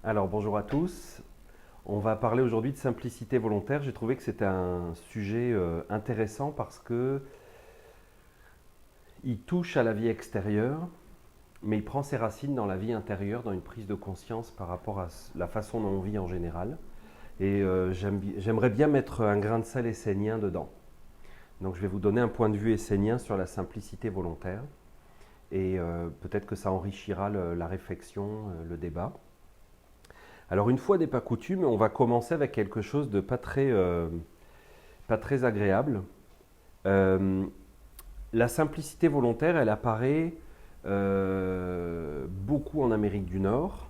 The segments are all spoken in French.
Alors bonjour à tous. On va parler aujourd'hui de simplicité volontaire. J'ai trouvé que c'était un sujet intéressant parce que il touche à la vie extérieure, mais il prend ses racines dans la vie intérieure, dans une prise de conscience par rapport à la façon dont on vit en général. Et j'aimerais bien mettre un grain de sel essénien dedans. Donc je vais vous donner un point de vue essénien sur la simplicité volontaire et peut-être que ça enrichira la réflexion, le débat. Alors une fois n'est pas coutume, on va commencer avec quelque chose de pas très agréable. Euh, la simplicité volontaire, elle apparaît beaucoup en Amérique du Nord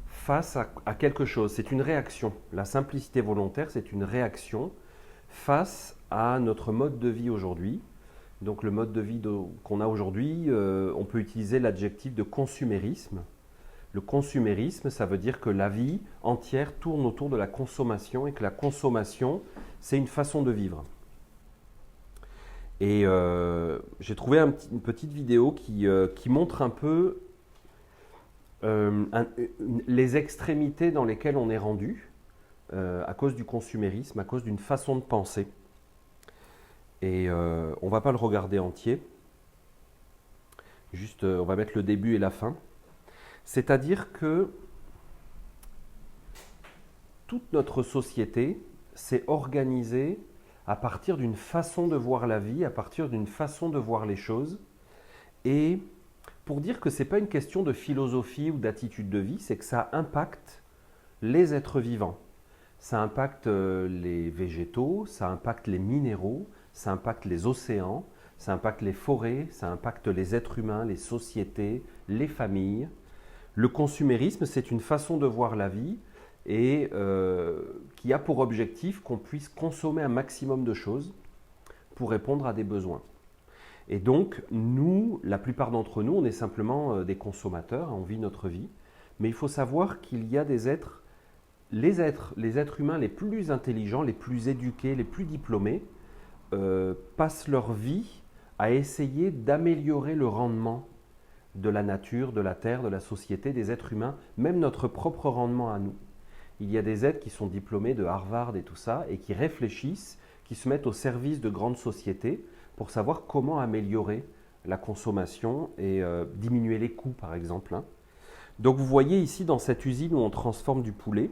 face à quelque chose. C'est une réaction. La simplicité volontaire, c'est une réaction face à notre mode de vie aujourd'hui. Donc le mode de vie qu'on a aujourd'hui, on peut utiliser l'adjectif de consumérisme. Le consumérisme, ça veut dire que la vie entière tourne autour de la consommation et que la consommation, c'est une façon de vivre. Et j'ai trouvé une petite vidéo qui montre un peu les extrémités dans lesquelles on est rendu à cause du consumérisme, à cause d'une façon de penser. Et on ne va pas le regarder entier, juste on va mettre le début et la fin. C'est-à-dire que toute notre société s'est organisée à partir d'une façon de voir la vie, à partir d'une façon de voir les choses. Et pour dire que ce n'est pas une question de philosophie ou d'attitude de vie, c'est que ça impacte les êtres vivants. Ça impacte les végétaux, ça impacte les minéraux, ça impacte les océans, ça impacte les forêts, ça impacte les êtres humains, les sociétés, les familles. Le consumérisme, c'est une façon de voir la vie et qui a pour objectif qu'on puisse consommer un maximum de choses pour répondre à des besoins. Et donc, nous, la plupart d'entre nous, on est simplement des consommateurs, on vit notre vie, mais il faut savoir qu'il y a des êtres, les êtres humains les plus intelligents, les plus éduqués, les plus diplômés, passent leur vie à essayer d'améliorer le rendement de la nature, de la terre, de la société, des êtres humains, même notre propre rendement à nous. Il y a des êtres qui sont diplômés de Harvard et tout ça, et qui réfléchissent, qui se mettent au service de grandes sociétés pour savoir comment améliorer la consommation et diminuer les coûts, par exemple. Donc vous voyez ici dans cette usine où on transforme du poulet,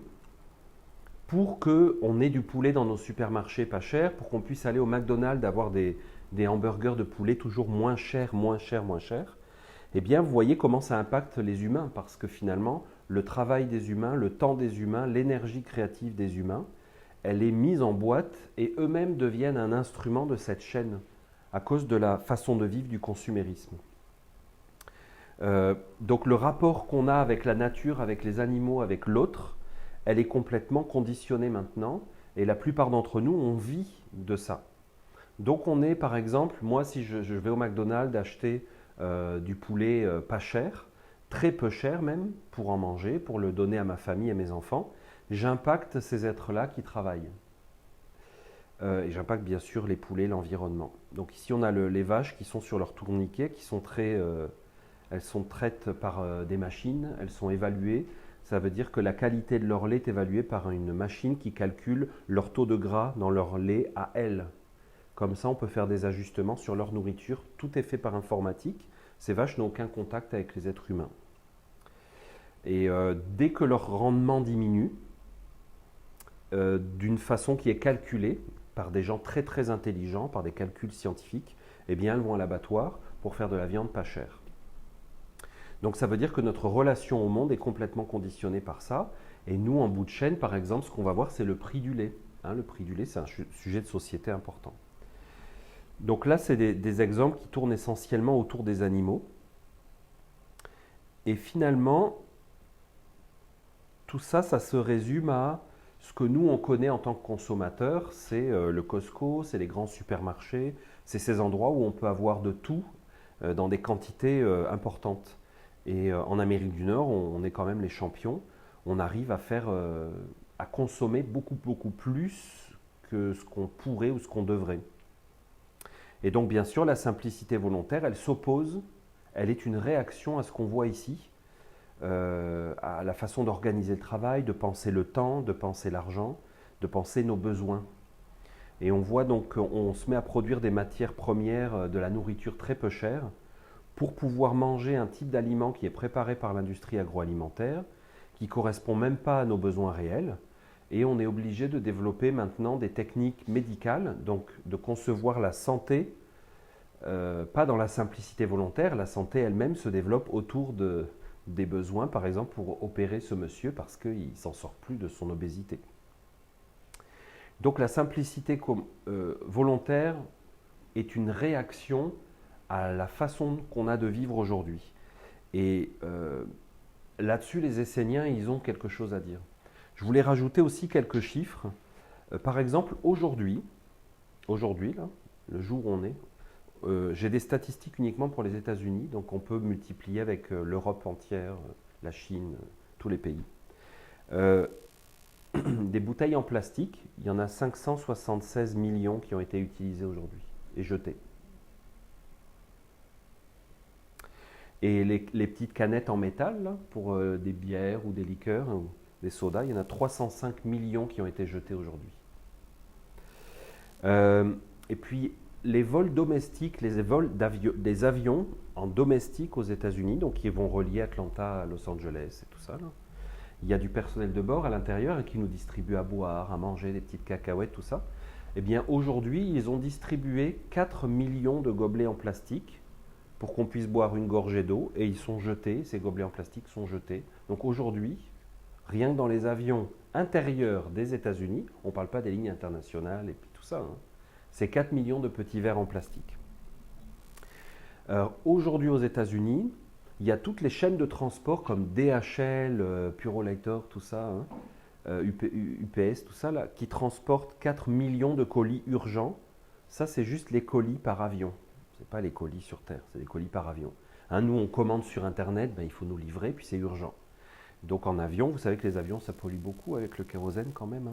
pour qu'on ait du poulet dans nos supermarchés pas cher, pour qu'on puisse aller au McDonald's avoir des hamburgers de poulet toujours moins chers, moins chers, moins chers, eh bien, vous voyez comment ça impacte les humains, parce que finalement, le travail des humains, le temps des humains, l'énergie créative des humains, elle est mise en boîte et eux-mêmes deviennent un instrument de cette chaîne à cause de la façon de vivre du consumérisme. Donc le rapport qu'on a avec la nature, avec les animaux, avec l'autre, elle est complètement conditionnée maintenant et la plupart d'entre nous, on vit de ça. Donc on est par exemple, moi si je vais au McDonald's acheter du poulet pas cher, très peu cher même, pour en manger, pour le donner à ma famille et à mes enfants, j'impacte ces êtres-là qui travaillent. Et j'impacte bien sûr les poulets, l'environnement. Donc ici on a les vaches qui sont sur leur tourniquet, qui sont elles sont traites par des machines, elles sont évaluées. Ça veut dire que la qualité de leur lait est évaluée par une machine qui calcule leur taux de gras dans leur lait à elles. Comme ça, on peut faire des ajustements sur leur nourriture. Tout est fait par informatique. Ces vaches n'ont aucun contact avec les êtres humains. Et dès que leur rendement diminue, d'une façon qui est calculée par des gens très très intelligents, par des calculs scientifiques, eh bien elles vont à l'abattoir pour faire de la viande pas chère. Donc ça veut dire que notre relation au monde est complètement conditionnée par ça. Et nous, en bout de chaîne, par exemple, ce qu'on va voir, c'est le prix du lait. Le prix du lait, c'est un sujet de société important. Donc là, c'est des exemples qui tournent essentiellement autour des animaux. Et finalement, tout ça, ça se résume à ce que nous, on connaît en tant que consommateurs. C'est le Costco, c'est les grands supermarchés, c'est ces endroits où on peut avoir de tout dans des quantités importantes. Et en Amérique du Nord, on est quand même les champions. On arrive à consommer beaucoup, beaucoup plus que ce qu'on pourrait ou ce qu'on devrait. Et donc, bien sûr, la simplicité volontaire, elle s'oppose, elle est une réaction à ce qu'on voit ici, à la façon d'organiser le travail, de penser le temps, de penser l'argent, de penser nos besoins. Et on voit donc qu'on se met à produire des matières premières, de la nourriture très peu chère, pour pouvoir manger un type d'aliment qui est préparé par l'industrie agroalimentaire, qui ne correspond même pas à nos besoins réels. Et on est obligé de développer maintenant des techniques médicales, donc de concevoir la santé, pas dans la simplicité volontaire. La santé elle-même se développe autour des besoins, par exemple pour opérer ce monsieur parce qu'il ne s'en sort plus de son obésité. Donc la simplicité volontaire est une réaction à la façon qu'on a de vivre aujourd'hui. Et là-dessus, les Esséniens, ils ont quelque chose à dire. Je voulais rajouter aussi quelques chiffres. Par exemple, aujourd'hui, là, le jour où on est, j'ai des statistiques uniquement pour les États-Unis, donc on peut multiplier avec l'Europe entière, la Chine, tous les pays. Des bouteilles en plastique, il y en a 576 millions qui ont été utilisées aujourd'hui et jetées. Et les petites canettes en métal, là, pour des bières ou des liqueurs ou des sodas, il y en a 305 millions qui ont été jetés aujourd'hui. Et puis, les vols domestiques, les vols des avions en domestique aux États-Unis, donc qui vont relier Atlanta à Los Angeles et tout ça, là. Il y a du personnel de bord à l'intérieur qui nous distribue à boire, à manger, des petites cacahuètes, tout ça. Eh bien, aujourd'hui, ils ont distribué 4 millions de gobelets en plastique pour qu'on puisse boire une gorgée d'eau, et ils sont jetés, ces gobelets en plastique sont jetés. Donc aujourd'hui, rien que dans les avions intérieurs des États-Unis, on ne parle pas des lignes internationales et puis tout ça, hein, c'est 4 millions de petits verres en plastique. Aujourd'hui aux États-Unis, il y a toutes les chaînes de transport comme DHL, Purolator, tout ça, hein, UPS, tout ça, là, qui transportent 4 millions de colis urgents. Ça, c'est juste les colis par avion. Ce n'est pas les colis sur Terre, c'est les colis par avion. Hein, nous, on commande sur Internet, ben, il faut nous livrer, puis c'est urgent. Donc en avion, vous savez que les avions, ça pollue beaucoup avec le kérosène quand même.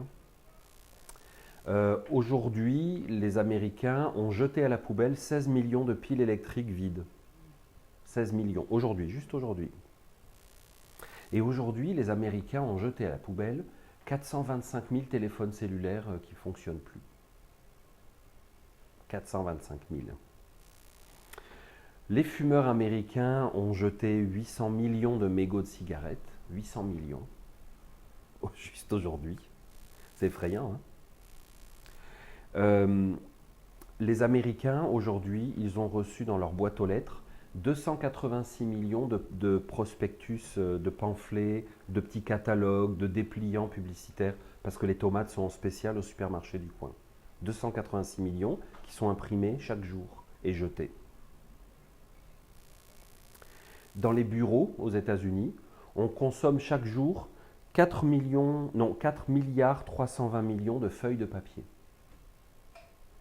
Hein. Aujourd'hui, les Américains ont jeté à la poubelle 16 millions de piles électriques vides. 16 millions, aujourd'hui, juste aujourd'hui. Et aujourd'hui, les Américains ont jeté à la poubelle 425 000 téléphones cellulaires qui ne fonctionnent plus. 425 000. Les fumeurs américains ont jeté 800 millions de mégots de cigarettes. 800 millions. Juste aujourd'hui. C'est effrayant, hein. Les Américains, aujourd'hui, ils ont reçu dans leur boîte aux lettres 286 millions de prospectus, de pamphlets, de petits catalogues, de dépliants publicitaires, parce que les tomates sont en spécial au supermarché du coin. 286 millions qui sont imprimés chaque jour et jetés. Dans les bureaux aux États-Unis, on consomme chaque jour 4 milliards 320 millions de feuilles de papier.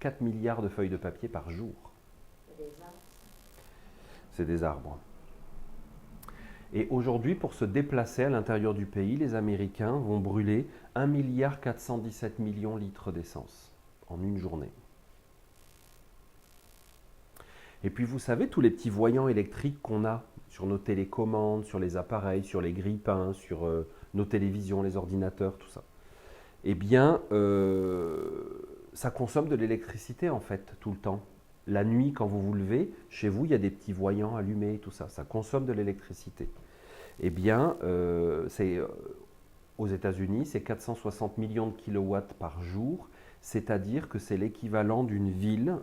4 milliards de feuilles de papier par jour. C'est des arbres. Et aujourd'hui, pour se déplacer à l'intérieur du pays, les Américains vont brûler 1 milliard 417 millions de litres d'essence en une journée. Et puis vous savez, tous les petits voyants électriques qu'on a sur nos télécommandes, sur les appareils, sur les grille-pains, sur nos télévisions, les ordinateurs, tout ça. Eh bien, ça consomme de l'électricité en fait, tout le temps. La nuit, quand vous vous levez, chez vous, il y a des petits voyants allumés, tout ça. Ça consomme de l'électricité. Eh bien, aux États-Unis, c'est 460 millions de kilowatts par jour, c'est-à-dire que c'est l'équivalent d'une ville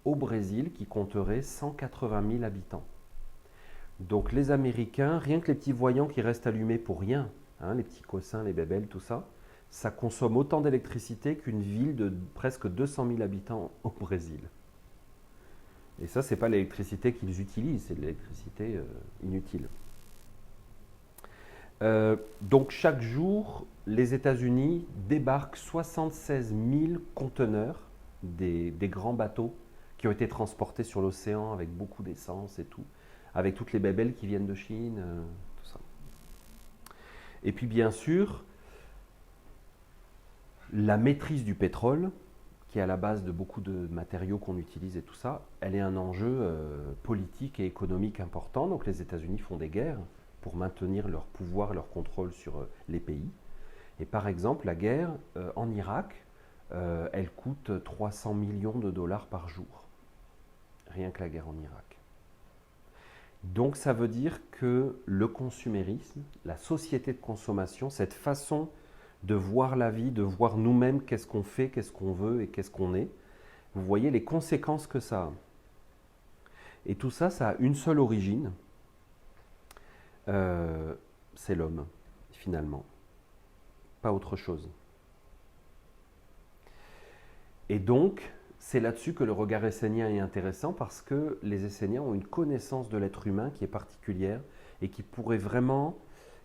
au Brésil qui compterait 180 000 habitants. Donc les Américains, rien que les petits voyants qui restent allumés pour rien, hein, les petits cossins, les bébelles, tout ça, ça consomme autant d'électricité qu'une ville de presque 200 000 habitants au Brésil. Et ça, ce n'est pas l'électricité qu'ils utilisent, c'est de l'électricité inutile. Donc chaque jour, les États-Unis débarquent 76 000 conteneurs, des grands bateaux qui ont été transportés sur l'océan avec beaucoup d'essence et tout, avec toutes les bébelles qui viennent de Chine, tout ça. Et puis bien sûr, la maîtrise du pétrole, qui est à la base de beaucoup de matériaux qu'on utilise et tout ça, elle est un enjeu politique et économique important. Donc les États-Unis font des guerres pour maintenir leur pouvoir, leur contrôle sur les pays. Et par exemple, la guerre en Irak, elle coûte 300 millions de dollars par jour. Rien que la guerre en Irak. Donc ça veut dire que le consumérisme, la société de consommation, cette façon de voir la vie, de voir nous-mêmes qu'est-ce qu'on fait, qu'est-ce qu'on veut et qu'est-ce qu'on est, vous voyez les conséquences que ça a. Et tout ça, ça a une seule origine, c'est l'homme, finalement. Pas autre chose. Et donc, c'est là-dessus que le regard essénien est intéressant parce que les Esséniens ont une connaissance de l'être humain qui est particulière et qui pourrait vraiment,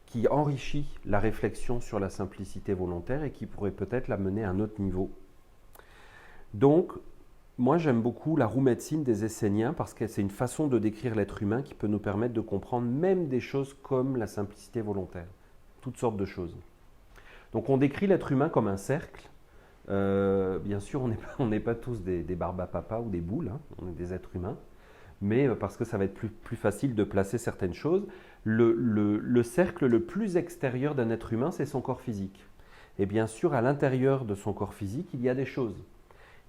qui enrichit la réflexion sur la simplicité volontaire et qui pourrait peut-être la mener à un autre niveau. Donc, moi j'aime beaucoup la roue médecine des Esséniens parce que c'est une façon de décrire l'être humain qui peut nous permettre de comprendre même des choses comme la simplicité volontaire, toutes sortes de choses. Donc on décrit l'être humain comme un cercle. Bien sûr, on n'est pas tous des barbapapas ou des boules, hein, on est des êtres humains, mais parce que ça va être plus facile de placer certaines choses. Le cercle le plus extérieur d'un être humain, c'est son corps physique. Et bien sûr, à l'intérieur de son corps physique, il y a des choses.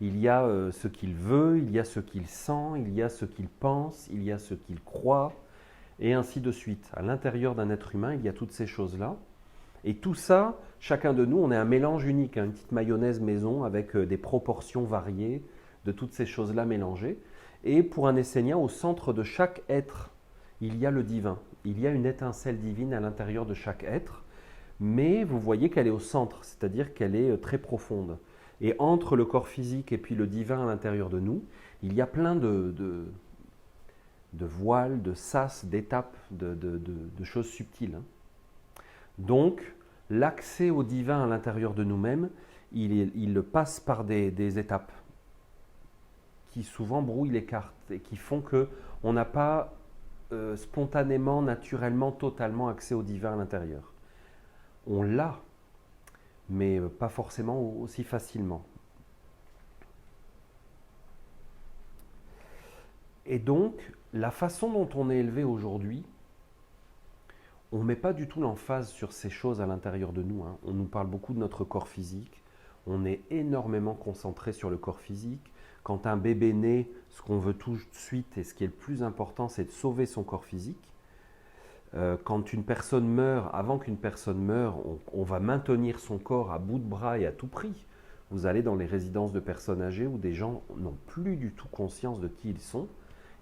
Il y a ce qu'il veut, il y a ce qu'il sent, il y a ce qu'il pense, il y a ce qu'il croit, et ainsi de suite. À l'intérieur d'un être humain, il y a toutes ces choses-là. Et tout ça, chacun de nous, on est un mélange unique, hein, une petite mayonnaise maison avec des proportions variées de toutes ces choses-là mélangées. Et pour un Essénien, au centre de chaque être, il y a le divin. Il y a une étincelle divine à l'intérieur de chaque être, mais vous voyez qu'elle est au centre, c'est-à-dire qu'elle est très profonde. Et entre le corps physique et puis le divin à l'intérieur de nous, il y a plein de voiles, de sas, d'étapes, de choses subtiles. Hein. Donc, l'accès au divin à l'intérieur de nous-mêmes, il passe par des étapes qui souvent brouillent les cartes et qui font qu'on n'a pas spontanément, naturellement, totalement accès au divin à l'intérieur. On l'a, mais pas forcément aussi facilement. Et donc, la façon dont on est élevé aujourd'hui, on ne met pas du tout l'emphase sur ces choses à l'intérieur de nous. Hein. On nous parle beaucoup de notre corps physique. On est énormément concentré sur le corps physique. Quand un bébé naît, ce qu'on veut tout de suite et ce qui est le plus important, c'est de sauver son corps physique. Quand une personne meurt, avant qu'une personne meure, on va maintenir son corps à bout de bras et à tout prix. Vous allez dans les résidences de personnes âgées où des gens n'ont plus du tout conscience de qui ils sont.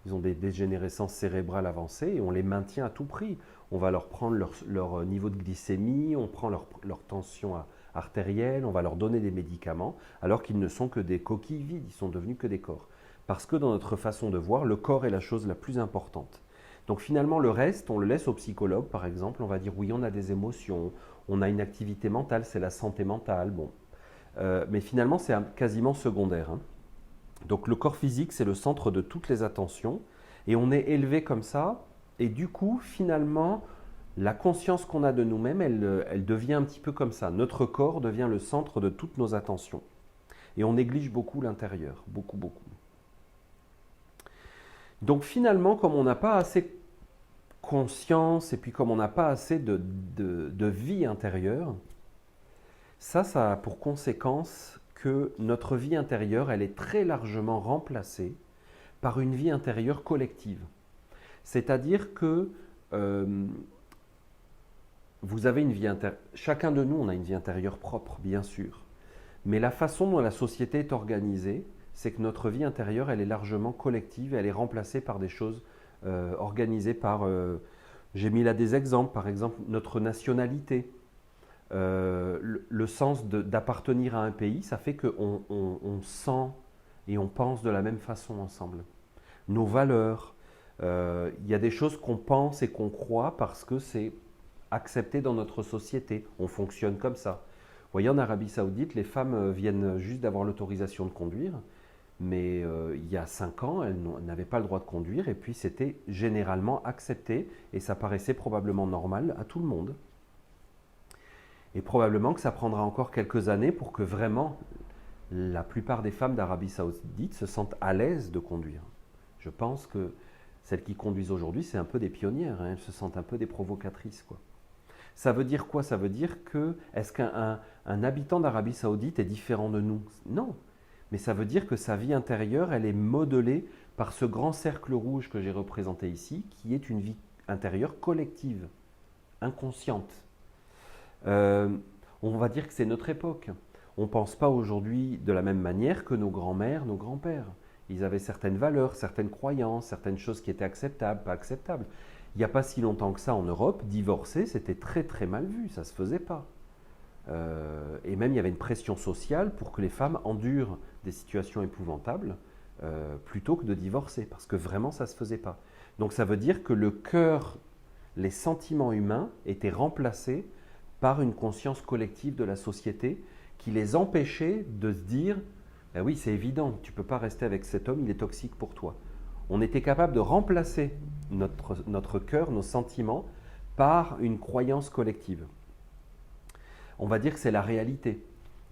Ils ont des dégénérescences cérébrales avancées et on les maintient à tout prix. On va leur prendre leur niveau de glycémie, on prend leur tension artérielle, on va leur donner des médicaments, alors qu'ils ne sont que des coquilles vides, ils sont devenus que des corps. Parce que dans notre façon de voir, le corps est la chose la plus importante. Donc finalement, le reste, on le laisse au psychologue, par exemple. On va dire, oui, on a des émotions, on a une activité mentale, c'est la santé mentale. Bon. Mais finalement, c'est quasiment secondaire. Hein. Donc le corps physique, c'est le centre de toutes les attentions. Et on est élevé comme ça. Et du coup, finalement, la conscience qu'on a de nous-mêmes, elle devient un petit peu comme ça. Notre corps devient le centre de toutes nos attentions. Et on néglige beaucoup l'intérieur. Beaucoup, beaucoup. Donc finalement, comme on n'a pas assez conscience et puis comme on n'a pas assez de vie intérieure, ça a pour conséquence que notre vie intérieure, elle est très largement remplacée par une vie intérieure collective. C'est-à-dire que vous avez une vie intérieure, chacun de nous, on a une vie intérieure propre, bien sûr, mais la façon dont la société est organisée, c'est que notre vie intérieure, elle est largement collective, elle est remplacée par des choses organisées par, j'ai mis là des exemples, par exemple notre nationalité, le sens d'appartenir à un pays, ça fait qu'on sent et on pense de la même façon ensemble. Nos valeurs, il y a des choses qu'on pense et qu'on croit parce que c'est accepté dans notre société, on fonctionne comme ça. Vous voyez, en Arabie Saoudite, les femmes viennent juste d'avoir l'autorisation de conduire, mais il y a 5 ans, elles n'avaient pas le droit de conduire, et puis c'était généralement accepté, et ça paraissait probablement normal à tout le monde. Et probablement que ça prendra encore quelques années pour que vraiment la plupart des femmes d'Arabie Saoudite se sentent à l'aise de conduire. Je pense que Celles qui conduisent aujourd'hui, c'est un peu des pionnières, hein, elles se sentent un peu des provocatrices, quoi. Ça veut dire quoi? Ça veut dire que, est-ce qu'un habitant d'Arabie Saoudite est différent de nous? Non. Mais ça veut dire que sa vie intérieure, elle est modelée par ce grand cercle rouge que j'ai représenté ici, qui est une vie intérieure collective, inconsciente. Euh, on va dire que c'est notre époque. On ne pense pas aujourd'hui de la même manière que nos grands-mères, nos grands-pères. Ils avaient certaines valeurs, certaines croyances, certaines choses qui étaient acceptables, pas acceptables. Il n'y a pas si longtemps que ça en Europe, divorcer, c'était très très mal vu, ça ne se faisait pas. Et même il y avait une pression sociale pour que les femmes endurent des situations épouvantables plutôt que de divorcer, parce que vraiment ça ne se faisait pas. Donc ça veut dire que le cœur, les sentiments humains étaient remplacés par une conscience collective de la société qui les empêchait de se dire ben oui, c'est évident, tu ne peux pas rester avec cet homme, il est toxique pour toi. On était capable de remplacer notre cœur, nos sentiments, par une croyance collective. On va dire que c'est la réalité.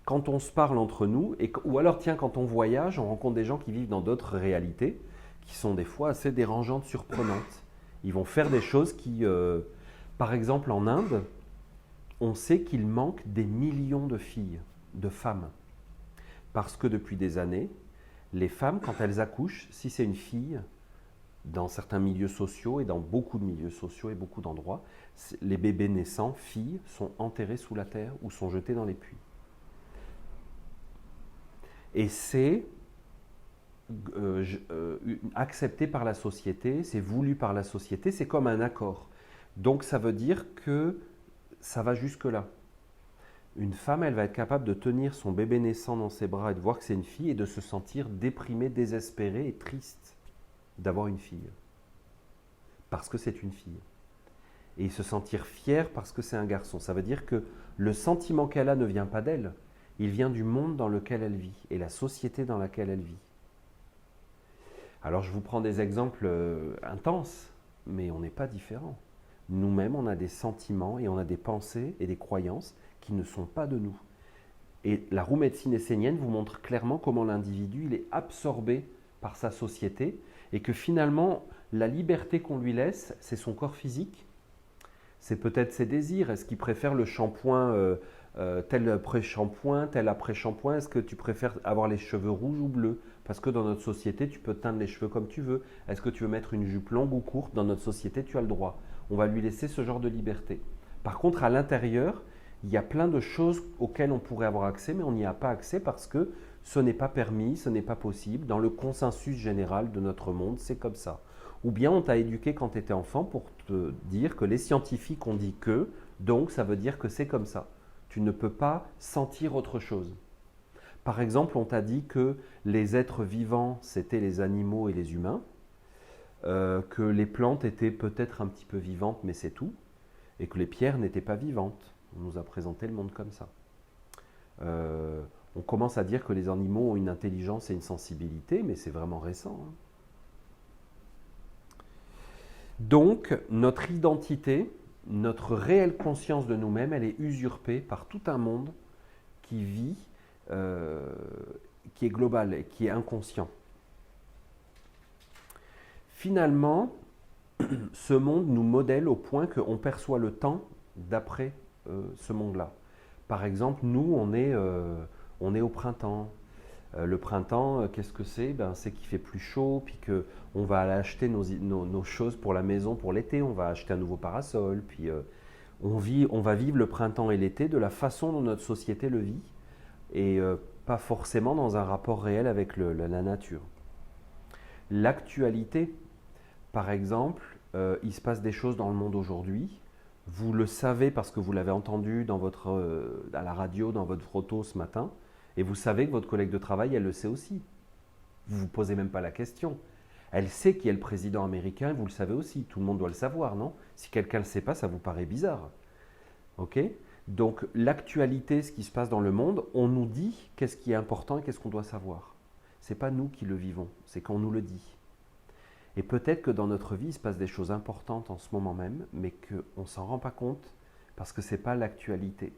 Quand on se parle entre nous, ou alors tiens, quand on voyage, on rencontre des gens qui vivent dans d'autres réalités, qui sont des fois assez dérangeantes, surprenantes. Ils vont faire des choses qui, par exemple en Inde, on sait qu'il manque des millions de filles, de femmes. Parce que depuis des années, les femmes, quand elles accouchent, si c'est une fille, dans certains milieux sociaux et dans beaucoup de milieux sociaux et beaucoup d'endroits, les bébés naissants, filles, sont enterrés sous la terre ou sont jetés dans les puits. Et c'est accepté par la société, c'est voulu par la société, c'est comme un accord. Donc ça veut dire que ça va jusque-là. Une femme, elle va être capable de tenir son bébé naissant dans ses bras et de voir que c'est une fille et de se sentir déprimée, désespérée et triste d'avoir une fille. Parce que c'est une fille. Et se sentir fière parce que c'est un garçon. Ça veut dire que le sentiment qu'elle a ne vient pas d'elle, il vient du monde dans lequel elle vit et la société dans laquelle elle vit. Alors je vous prends des exemples intenses, mais on n'est pas différents. Nous-mêmes, on a des sentiments et on a des pensées et des croyances qui ne sont pas de nous. Et la roue médecine essénienne vous montre clairement comment l'individu il est absorbé par sa société et que finalement, la liberté qu'on lui laisse, c'est son corps physique, c'est peut-être ses désirs. Est-ce qu'il préfère le shampoing, tel après-shampoing, tel après-shampoing? Est-ce que tu préfères avoir les cheveux rouges ou bleus? Parce que dans notre société, tu peux teindre les cheveux comme tu veux. Est-ce que tu veux mettre une jupe longue ou courte? Dans notre société, tu as le droit. On va lui laisser ce genre de liberté. Par contre, à l'intérieur, il y a plein de choses auxquelles on pourrait avoir accès, mais on n'y a pas accès parce que ce n'est pas permis, ce n'est pas possible. Dans le consensus général de notre monde, c'est comme ça. Ou bien on t'a éduqué quand tu étais enfant pour te dire que les scientifiques ont dit que, donc ça veut dire que c'est comme ça. Tu ne peux pas sentir autre chose. Par exemple, on t'a dit que les êtres vivants, c'était les animaux et les humains, que les plantes étaient peut-être un petit peu vivantes, mais c'est tout, et que les pierres n'étaient pas vivantes. On nous a présenté le monde comme ça. On commence à dire que les animaux ont une intelligence et une sensibilité, mais c'est vraiment récent. Hein. Donc, notre identité, notre réelle conscience de nous-mêmes, elle est usurpée par tout un monde qui vit, qui est global et qui est inconscient. Finalement, ce monde nous modèle au point qu'on perçoit le temps d'après ce monde-là. Par exemple, nous, on est au printemps. Le printemps, qu'est-ce que c'est? C'est qu'il fait plus chaud, puis qu'on va aller acheter nos choses pour la maison pour l'été. On va acheter un nouveau parasol, puis on va vivre le printemps et l'été de la façon dont notre société le vit, et pas forcément dans un rapport réel avec la nature. L'actualité, par exemple, il se passe des choses dans le monde aujourd'hui. Vous le savez parce que vous l'avez entendu à la radio, dans votre photo ce matin. Et vous savez que votre collègue de travail, elle le sait aussi. Vous ne vous posez même pas la question. Elle sait qui est le président américain, vous le savez aussi. Tout le monde doit le savoir, non? Si quelqu'un ne le sait pas, ça vous paraît bizarre. Ok? Donc l'actualité, ce qui se passe dans le monde, on nous dit qu'est-ce qui est important et qu'est-ce qu'on doit savoir. Ce n'est pas nous qui le vivons, c'est qu'on nous le dit. Et peut-être que dans notre vie, il se passe des choses importantes en ce moment même, mais qu'on ne s'en rend pas compte parce que ce n'est pas l'actualité.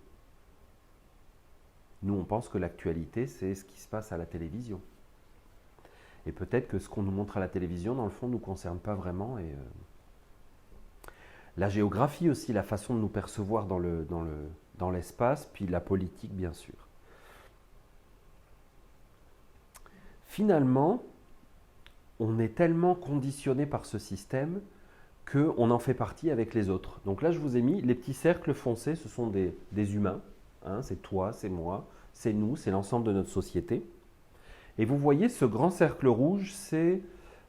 Nous, on pense que l'actualité, c'est ce qui se passe à la télévision. Et peut-être que ce qu'on nous montre à la télévision, dans le fond, ne nous concerne pas vraiment. Et la géographie aussi, la façon de nous percevoir dans l'espace, puis la politique, bien sûr. Finalement, on est tellement conditionné par ce système qu'on en fait partie avec les autres. Donc là, je vous ai mis les petits cercles foncés, ce sont des humains. Hein, c'est toi, c'est moi, c'est nous, c'est l'ensemble de notre société. Et vous voyez, ce grand cercle rouge, c'est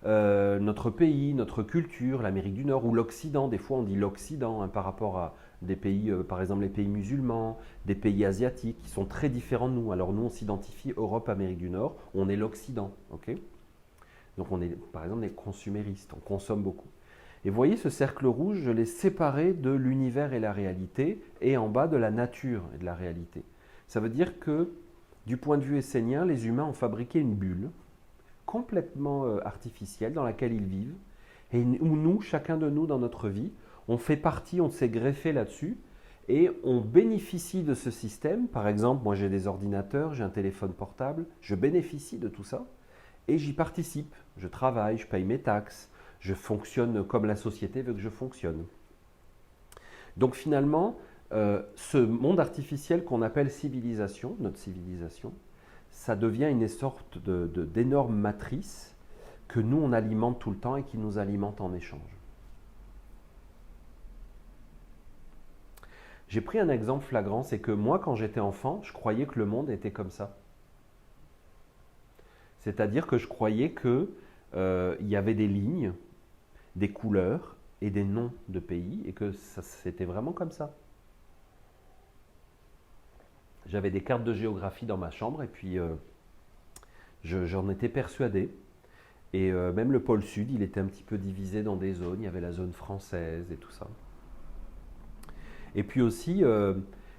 notre pays, notre culture, l'Amérique du Nord ou l'Occident. Des fois, on dit l'Occident par rapport à des pays, par exemple les pays musulmans, des pays asiatiques qui sont très différents de nous. Alors nous, on s'identifie Europe, Amérique du Nord, on est l'Occident. Okay, donc on est, par exemple, des consuméristes, on consomme beaucoup. Et vous voyez, ce cercle rouge, je l'ai séparé de l'univers et la réalité, et en bas de la nature et de la réalité. Ça veut dire que, du point de vue essénien, les humains ont fabriqué une bulle complètement artificielle dans laquelle ils vivent, et où nous, chacun de nous dans notre vie, on fait partie, on s'est greffé là-dessus, et on bénéficie de ce système. Par exemple, moi j'ai des ordinateurs, j'ai un téléphone portable, je bénéficie de tout ça, et j'y participe. Je travaille, je paye mes taxes, je fonctionne comme la société veut que je fonctionne. Donc finalement, ce monde artificiel qu'on appelle civilisation, notre civilisation, ça devient une sorte d'énorme matrice que nous, on alimente tout le temps et qui nous alimente en échange. J'ai pris un exemple flagrant, c'est que moi, quand j'étais enfant, je croyais que le monde était comme ça. C'est-à-dire que je croyais qu'il y avait des lignes, des couleurs et des noms de pays, et que c'était vraiment comme ça. J'avais des cartes de géographie dans ma chambre, et puis j'en étais persuadé. Et même le pôle sud, il était un petit peu divisé dans des zones. Il y avait la zone française et tout ça. Et puis aussi,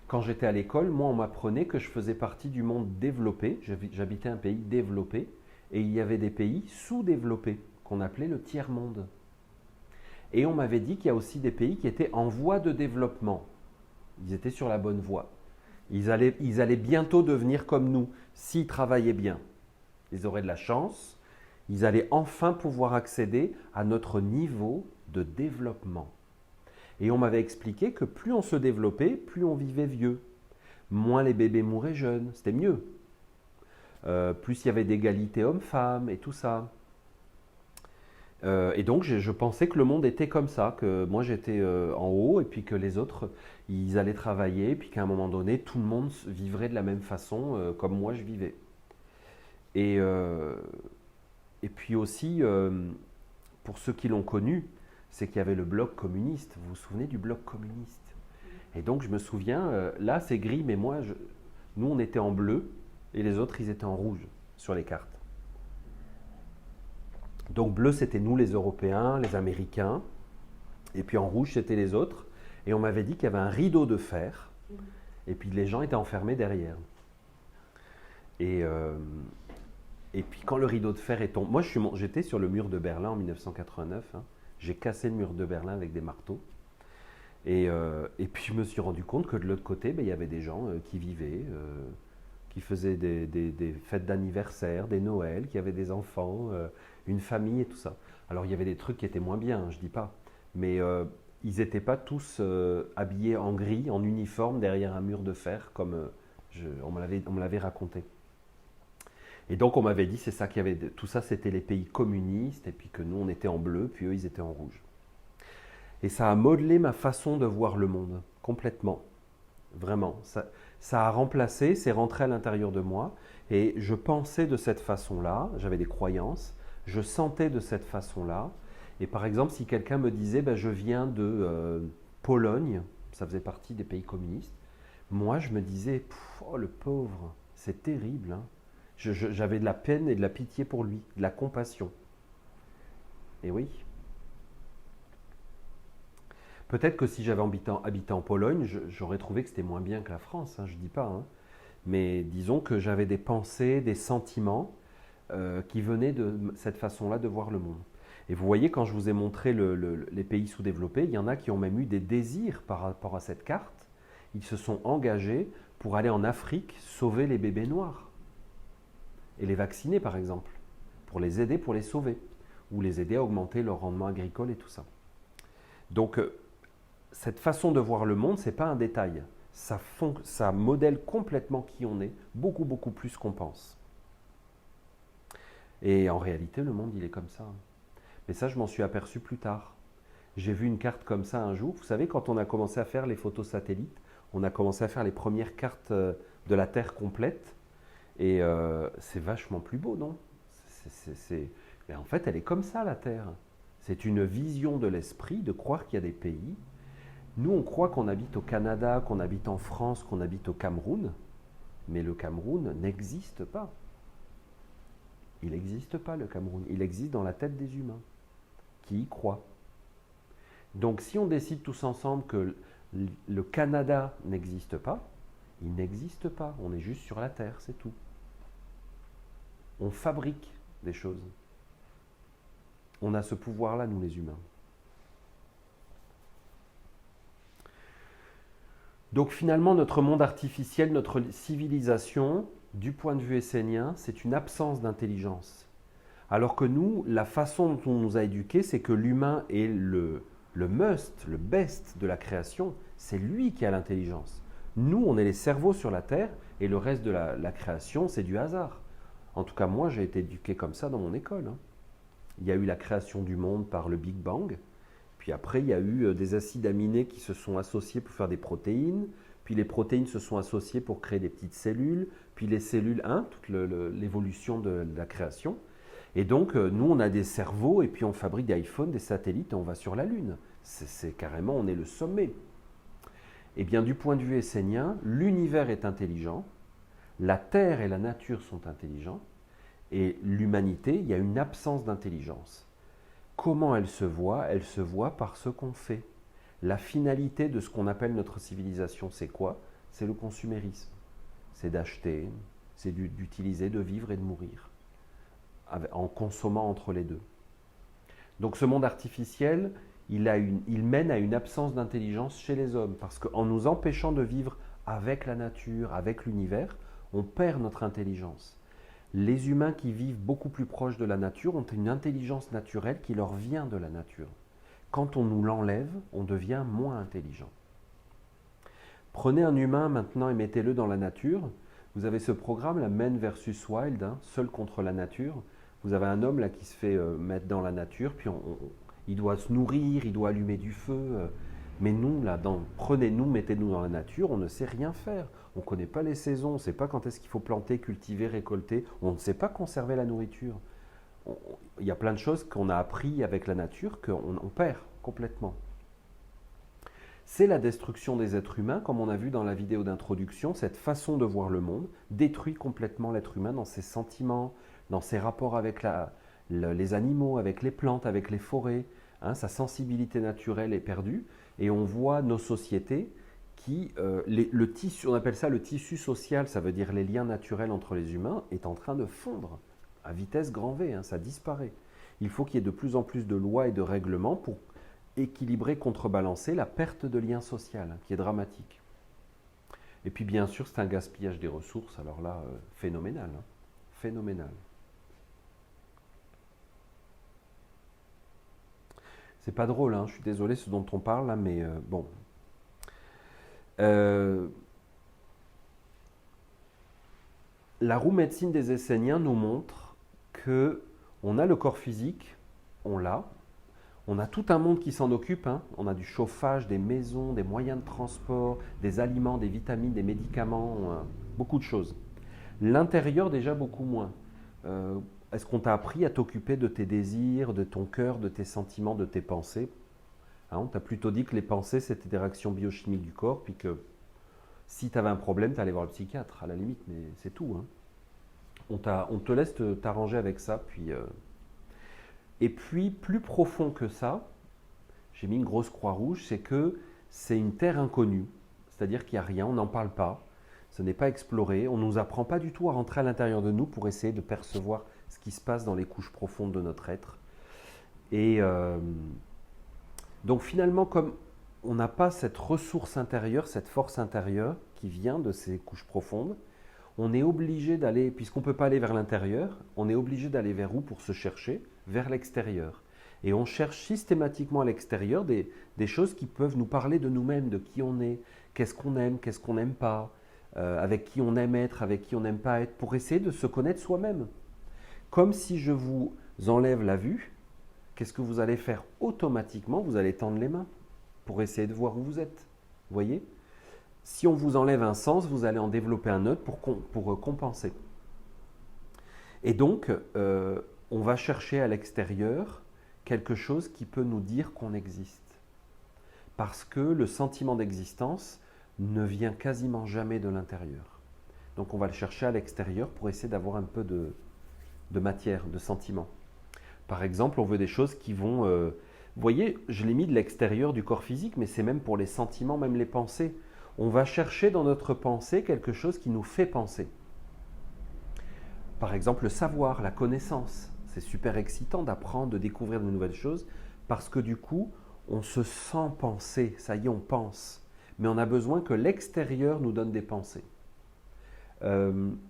quand j'étais à l'école, moi, on m'apprenait que je faisais partie du monde développé. J'habitais un pays développé. Et il y avait des pays sous-développés, qu'on appelait le tiers-monde. Et on m'avait dit qu'il y a aussi des pays qui étaient en voie de développement. Ils étaient sur la bonne voie. Ils allaient bientôt devenir comme nous, s'ils travaillaient bien. Ils auraient de la chance. Ils allaient enfin pouvoir accéder à notre niveau de développement. Et on m'avait expliqué que plus on se développait, plus on vivait vieux. Moins les bébés mouraient jeunes, c'était mieux. Plus il y avait d'égalité homme-femme et tout ça. Et donc je pensais que le monde était comme ça, que moi j'étais en haut et puis que les autres, ils allaient travailler, et puis qu'à un moment donné, tout le monde vivrait de la même façon comme moi je vivais. Et puis aussi, pour ceux qui l'ont connu, c'est qu'il y avait le bloc communiste. Vous vous souvenez du bloc communiste? Et donc je me souviens, là c'est gris, mais nous on était en bleu et les autres ils étaient en rouge sur les cartes. Donc bleu c'était nous les Européens, les Américains, et puis en rouge c'était les autres. Et on m'avait dit qu'il y avait un rideau de fer, et puis les gens étaient enfermés derrière. Et puis quand le rideau de fer est tombé, moi j'étais sur le mur de Berlin en 1989, hein. J'ai cassé le mur de Berlin avec des marteaux. Et puis je me suis rendu compte que de l'autre côté, il y avait des gens qui vivaient, qui faisaient des fêtes d'anniversaire, des Noëls, qui avaient des enfants, une famille et tout ça. Alors il y avait des trucs qui étaient moins bien, je ne dis pas, mais ils n'étaient pas tous habillés en gris, en uniforme, derrière un mur de fer, comme on me l'avait raconté. Et donc on m'avait dit, c'est ça qu'il y avait, tout ça c'était les pays communistes, et puis que nous on était en bleu, puis eux ils étaient en rouge. Et ça a modelé ma façon de voir le monde, complètement. Vraiment. Ça a remplacé, c'est rentré à l'intérieur de moi, et je pensais de cette façon-là, j'avais des croyances, je sentais de cette façon-là. Et par exemple, si quelqu'un me disait, je viens de Pologne, ça faisait partie des pays communistes, moi je me disais, oh le pauvre, c'est terrible, hein. J'avais de la peine et de la pitié pour lui, de la compassion. Et oui. Peut-être que si j'avais habité en Pologne, j'aurais trouvé que c'était moins bien que la France, hein, je ne dis pas. Hein. Mais disons que j'avais des pensées, des sentiments qui venaient de cette façon-là de voir le monde. Et vous voyez, quand je vous ai montré les pays sous-développés, il y en a qui ont même eu des désirs par rapport à cette carte. Ils se sont engagés pour aller en Afrique sauver les bébés noirs. Et les vacciner, par exemple, pour les aider, pour les sauver, ou les aider à augmenter leur rendement agricole et tout ça. Donc, cette façon de voir le monde, ce n'est pas un détail. Ça modèle complètement qui on est, beaucoup, beaucoup plus qu'on pense. Et en réalité, le monde, il est comme ça. Mais ça, je m'en suis aperçu plus tard. J'ai vu une carte comme ça un jour. Vous savez, quand on a commencé à faire les photos satellites, on a commencé à faire les premières cartes de la Terre complète. Et c'est vachement plus beau, non? Mais en fait, elle est comme ça, la Terre. C'est une vision de l'esprit de croire qu'il y a des pays. Nous, on croit qu'on habite au Canada, qu'on habite en France, qu'on habite au Cameroun. Mais le Cameroun n'existe pas. Il n'existe pas, le Cameroun. Il existe dans la tête des humains qui y croient. Donc, si on décide tous ensemble que le Canada n'existe pas, il n'existe pas. On est juste sur la Terre, c'est tout. On fabrique des choses. On a ce pouvoir-là, nous les humains. Donc finalement, notre monde artificiel, notre civilisation, du point de vue essénien, c'est une absence d'intelligence. Alors que nous, la façon dont on nous a éduqués, c'est que l'humain est le must, le best de la création. C'est lui qui a l'intelligence. Nous, on est les cerveaux sur la Terre et le reste de la création, c'est du hasard. En tout cas, moi, j'ai été éduqué comme ça dans mon école. Il y a eu la création du monde par le Big Bang. Puis après, il y a eu des acides aminés qui se sont associés pour faire des protéines. Puis les protéines se sont associées pour créer des petites cellules. Puis les cellules, toute l'évolution de la création. Et donc, nous, on a des cerveaux et puis on fabrique des iPhones, des satellites et on va sur la Lune. C'est carrément, on est le sommet. Eh bien, du point de vue essénien, l'univers est intelligent. La Terre et la nature sont intelligents. Et l'humanité, il y a une absence d'intelligence. Comment elle se voit? Elle se voit par ce qu'on fait. La finalité de ce qu'on appelle notre civilisation, c'est quoi? C'est le consumérisme. C'est d'acheter, c'est d'utiliser, de vivre et de mourir, en consommant entre les deux. Donc ce monde artificiel, il mène à une absence d'intelligence chez les hommes, parce qu'en nous empêchant de vivre avec la nature, avec l'univers, on perd notre intelligence. Les humains qui vivent beaucoup plus proches de la nature ont une intelligence naturelle qui leur vient de la nature. Quand on nous l'enlève, on devient moins intelligent. Prenez un humain maintenant et mettez-le dans la nature. Vous avez ce programme, la Man versus Wild, seul contre la nature. Vous avez un homme là qui se fait mettre dans la nature, puis il doit se nourrir, il doit allumer du feu. Mais nous, là, prenez-nous, mettez-nous dans la nature, on ne sait rien faire. On ne connaît pas les saisons, on ne sait pas quand est-ce qu'il faut planter, cultiver, récolter. On ne sait pas conserver la nourriture. Il y a plein de choses qu'on a appris avec la nature qu'on perd complètement. C'est la destruction des êtres humains, comme on a vu dans la vidéo d'introduction. Cette façon de voir le monde détruit complètement l'être humain dans ses sentiments, dans ses rapports avec les animaux, avec les plantes, avec les forêts. Sa sensibilité naturelle est perdue. Et on voit nos sociétés qui, le tissu, on appelle ça le tissu social, ça veut dire les liens naturels entre les humains, est en train de fondre à vitesse grand V, ça disparaît. Il faut qu'il y ait de plus en plus de lois et de règlements pour équilibrer, contrebalancer la perte de lien social, qui est dramatique. Et puis bien sûr, c'est un gaspillage des ressources, alors là, phénoménal. Phénoménal. C'est pas drôle, je suis désolé ce dont on parle là, mais bon. La roue médecine des Esséniens nous montre que on a le corps physique, on l'a. On a tout un monde qui s'en occupe. On a du chauffage, des maisons, des moyens de transport, des aliments, des vitamines, des médicaments, beaucoup de choses. L'intérieur, déjà, beaucoup moins. Est-ce qu'on t'a appris à t'occuper de tes désirs, de ton cœur, de tes sentiments, de tes pensées? On t'a plutôt dit que les pensées, c'était des réactions biochimiques du corps, puis que si tu avais un problème, tu allais voir le psychiatre, à la limite, mais c'est tout. On te laisse t'arranger avec ça, puis... Et puis, plus profond que ça, j'ai mis une grosse croix rouge, c'est que c'est une terre inconnue, c'est-à-dire qu'il n'y a rien, on n'en parle pas, ce n'est pas exploré, on ne nous apprend pas du tout à rentrer à l'intérieur de nous pour essayer de percevoir ce qui se passe dans les couches profondes de notre être. Et donc finalement, comme on n'a pas cette ressource intérieure, cette force intérieure qui vient de ces couches profondes, on est obligé d'aller, puisqu'on ne peut pas aller vers l'intérieur, on est obligé d'aller vers où pour se chercher? Vers l'extérieur. Et on cherche systématiquement à l'extérieur des choses qui peuvent nous parler de nous-mêmes, de qui on est, qu'est-ce qu'on n'aime pas, avec qui on aime être, avec qui on n'aime pas être, pour essayer de se connaître soi-même. Comme si je vous enlève la vue, qu'est-ce que vous allez faire automatiquement? Vous allez tendre les mains pour essayer de voir où vous êtes. Vous voyez? Si on vous enlève un sens, vous allez en développer un autre pour compenser. Et donc, on va chercher à l'extérieur quelque chose qui peut nous dire qu'on existe. Parce que le sentiment d'existence ne vient quasiment jamais de l'intérieur. Donc on va le chercher à l'extérieur pour essayer d'avoir un peu de matière, de sentiment. Par exemple, on veut des choses qui vont... vous voyez, je l'ai mis de l'extérieur du corps physique, mais c'est même pour les sentiments, même les pensées. On va chercher dans notre pensée quelque chose qui nous fait penser. Par exemple, le savoir, la connaissance. C'est super excitant d'apprendre, de découvrir de nouvelles choses, parce que du coup, on se sent penser. Ça y est, on pense. Mais on a besoin que l'extérieur nous donne des pensées.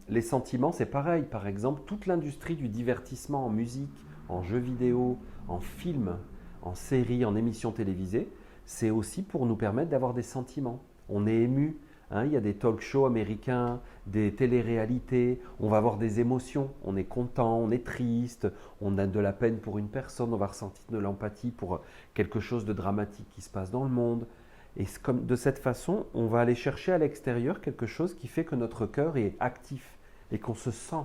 Les sentiments, c'est pareil. Par exemple, toute l'industrie du divertissement en musique, en jeux vidéo, en films, en séries, en émissions télévisées, c'est aussi pour nous permettre d'avoir des sentiments. On est ému, hein, il y a des talk shows américains, des téléréalités, on va avoir des émotions, on est content, on est triste, on a de la peine pour une personne, on va ressentir de l'empathie pour quelque chose de dramatique qui se passe dans le monde. Et comme de cette façon, on va aller chercher à l'extérieur quelque chose qui fait que notre cœur est actif et qu'on se sent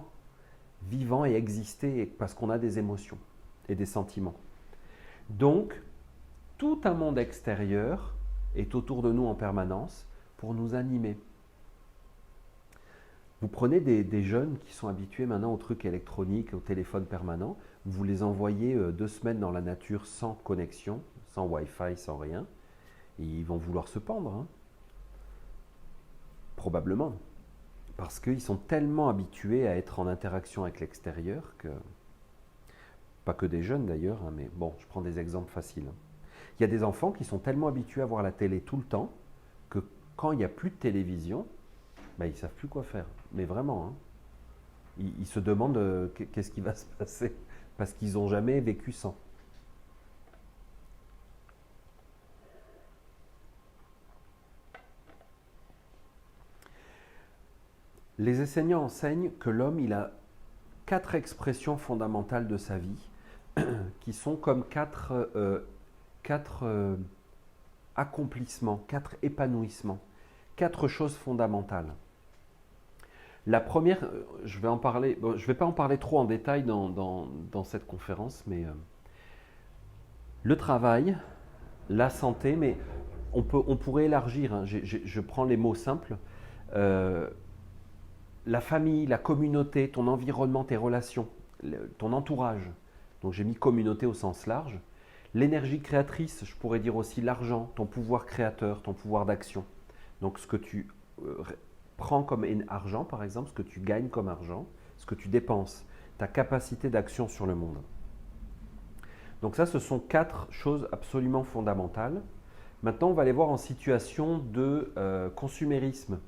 vivant et exister parce qu'on a des émotions et des sentiments. Donc, tout un monde extérieur est autour de nous en permanence pour nous animer. Vous prenez des jeunes qui sont habitués maintenant aux trucs électroniques, au téléphone permanent, vous les envoyez 2 semaines dans la nature sans connexion, sans Wi-Fi, sans rien, et ils vont vouloir se pendre. Hein. Probablement. Parce qu'ils sont tellement habitués à être en interaction avec l'extérieur que... Pas que des jeunes d'ailleurs, hein, mais bon, je prends des exemples faciles. Il y a des enfants qui sont tellement habitués à voir la télé tout le temps que quand il n'y a plus de télévision, ben, ils ne savent plus quoi faire. Mais vraiment, hein. Ils se demandent qu'est-ce qui va se passer parce qu'ils n'ont jamais vécu sans. Les enseignants enseignent que l'homme, il a 4 expressions fondamentales de sa vie qui sont comme 4 accomplissements, 4 épanouissements, 4 choses fondamentales. La première, je vais en parler, bon, je ne vais pas en parler trop en détail dans cette conférence, mais le travail, la santé, mais on pourrait élargir, hein, je prends les mots simples, la famille, la communauté, ton environnement, tes relations, ton entourage. Donc j'ai mis communauté au sens large. L'énergie créatrice, je pourrais dire aussi l'argent, ton pouvoir créateur, ton pouvoir d'action. Donc ce que tu prends comme argent, par exemple, ce que tu gagnes comme argent, ce que tu dépenses, ta capacité d'action sur le monde. Donc ça, ce sont 4 choses absolument fondamentales. Maintenant, on va les voir en situation de consumérisme.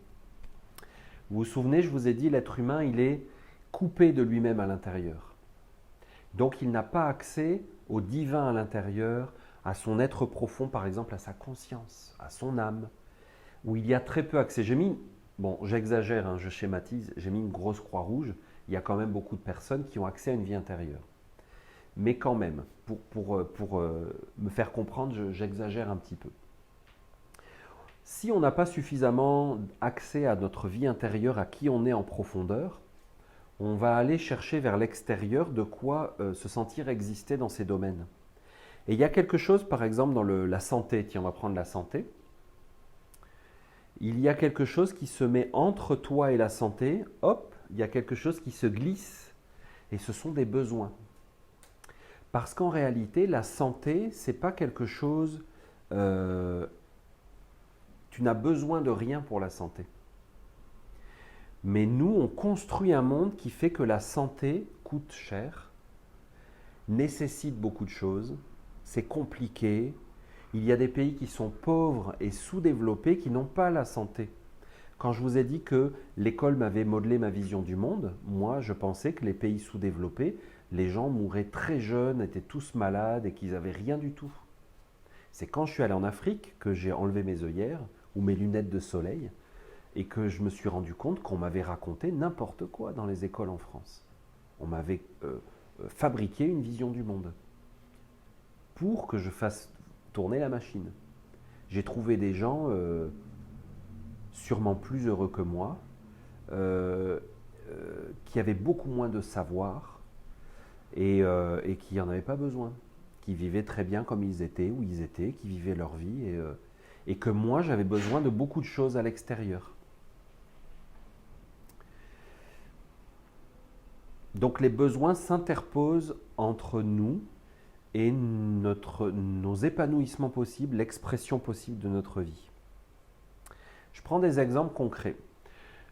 Vous vous souvenez, je vous ai dit, l'être humain, il est coupé de lui-même à l'intérieur. Donc, il n'a pas accès au divin à l'intérieur, à son être profond, par exemple, à sa conscience, à son âme, où il y a très peu accès. J'ai mis, bon, j'exagère, hein, je schématise, j'ai mis une grosse croix rouge. Il y a quand même beaucoup de personnes qui ont accès à une vie intérieure. Mais quand même, pour me faire comprendre, j'exagère un petit peu. Si on n'a pas suffisamment accès à notre vie intérieure, à qui on est en profondeur, on va aller chercher vers l'extérieur de quoi se sentir exister dans ces domaines. Et il y a quelque chose, par exemple, dans la santé, tiens, on va prendre la santé. Il y a quelque chose qui se met entre toi et la santé, hop, il y a quelque chose qui se glisse, et ce sont des besoins. Parce qu'en réalité, la santé, ce n'est pas quelque chose... tu n'as besoin de rien pour la santé. Mais nous, on construit un monde qui fait que la santé coûte cher, nécessite beaucoup de choses, c'est compliqué. Il y a des pays qui sont pauvres et sous-développés qui n'ont pas la santé. Quand je vous ai dit que l'école m'avait modelé ma vision du monde, moi je pensais que les pays sous-développés, les gens mouraient très jeunes, étaient tous malades et qu'ils n'avaient rien du tout. C'est quand je suis allé en Afrique que j'ai enlevé mes œillères ou mes lunettes de soleil et que je me suis rendu compte qu'on m'avait raconté n'importe quoi dans les écoles en France. On m'avait fabriqué une vision du monde pour que je fasse tourner la machine. J'ai trouvé des gens sûrement plus heureux que moi, qui avaient beaucoup moins de savoir et qui n'en avaient pas besoin, qui vivaient très bien comme ils étaient, où ils étaient, qui vivaient leur vie et que moi j'avais besoin de beaucoup de choses à l'extérieur. Donc les besoins s'interposent entre nous et nos épanouissements possibles, l'expression possible de notre vie. Je prends des exemples concrets.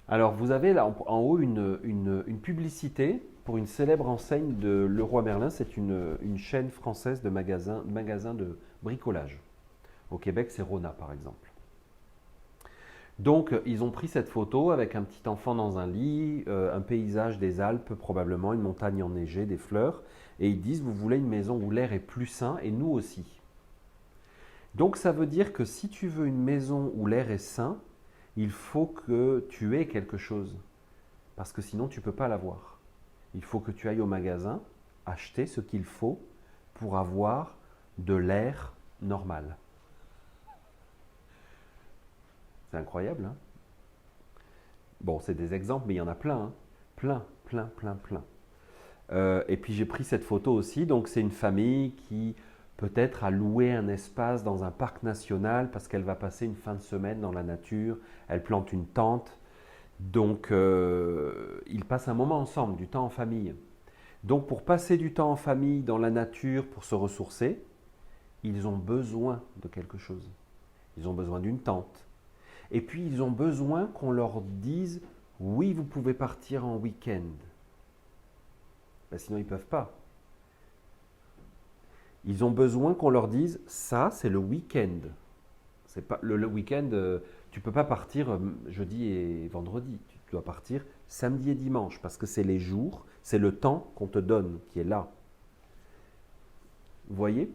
Alors vous avez là en haut une publicité pour une célèbre enseigne de Leroy Merlin. C'est une chaîne française de magasins de bricolage. Au Québec, c'est Rona par exemple. Donc ils ont pris cette photo avec un petit enfant dans un lit, un paysage des Alpes probablement, une montagne enneigée, des fleurs. Et ils disent, vous voulez une maison où l'air est plus sain et nous aussi. Donc ça veut dire que si tu veux une maison où l'air est sain, il faut que tu aies quelque chose. Parce que sinon tu ne peux pas l'avoir. Il faut que tu ailles au magasin, acheter ce qu'il faut pour avoir de l'air normal. C'est incroyable, hein? Bon, c'est des exemples, mais il y en a plein, hein? Plein. Et puis j'ai pris cette photo aussi, donc c'est une famille qui peut-être a loué un espace dans un parc national parce qu'elle va passer une fin de semaine dans la nature, elle plante une tente, donc ils passent un moment ensemble, du temps en famille. Donc pour passer du temps en famille dans la nature, pour se ressourcer, ils ont besoin de quelque chose. Ils ont besoin d'une tente. Et puis ils ont besoin qu'on leur dise « oui, vous pouvez partir en week-end ». Ben, sinon, ils ne peuvent pas. Ils ont besoin qu'on leur dise « ça, c'est le week-end ». C'est pas, le week-end, tu ne peux pas partir jeudi et vendredi. Tu dois partir samedi et dimanche parce que c'est les jours, c'est le temps qu'on te donne qui est là. Vous voyez ?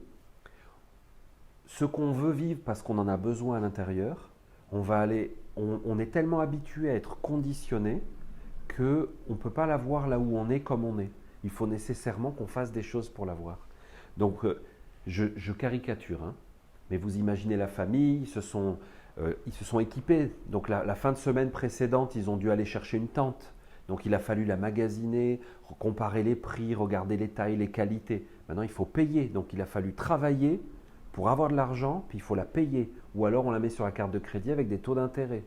Ce qu'on veut vivre parce qu'on en a besoin à l'intérieur, on est tellement habitué à être conditionné qu'on ne peut pas l'avoir là où on est comme on est. Il faut nécessairement qu'on fasse des choses pour l'avoir. Donc, je caricature, hein, mais vous imaginez la famille, ils se sont équipés. Donc, la fin de semaine précédente, ils ont dû aller chercher une tente. Donc, il a fallu la magasiner, comparer les prix, regarder les tailles, les qualités. Maintenant, il faut payer. Donc, il a fallu travailler pour avoir de l'argent, puis il faut la payer. Ou alors, on la met sur la carte de crédit avec des taux d'intérêt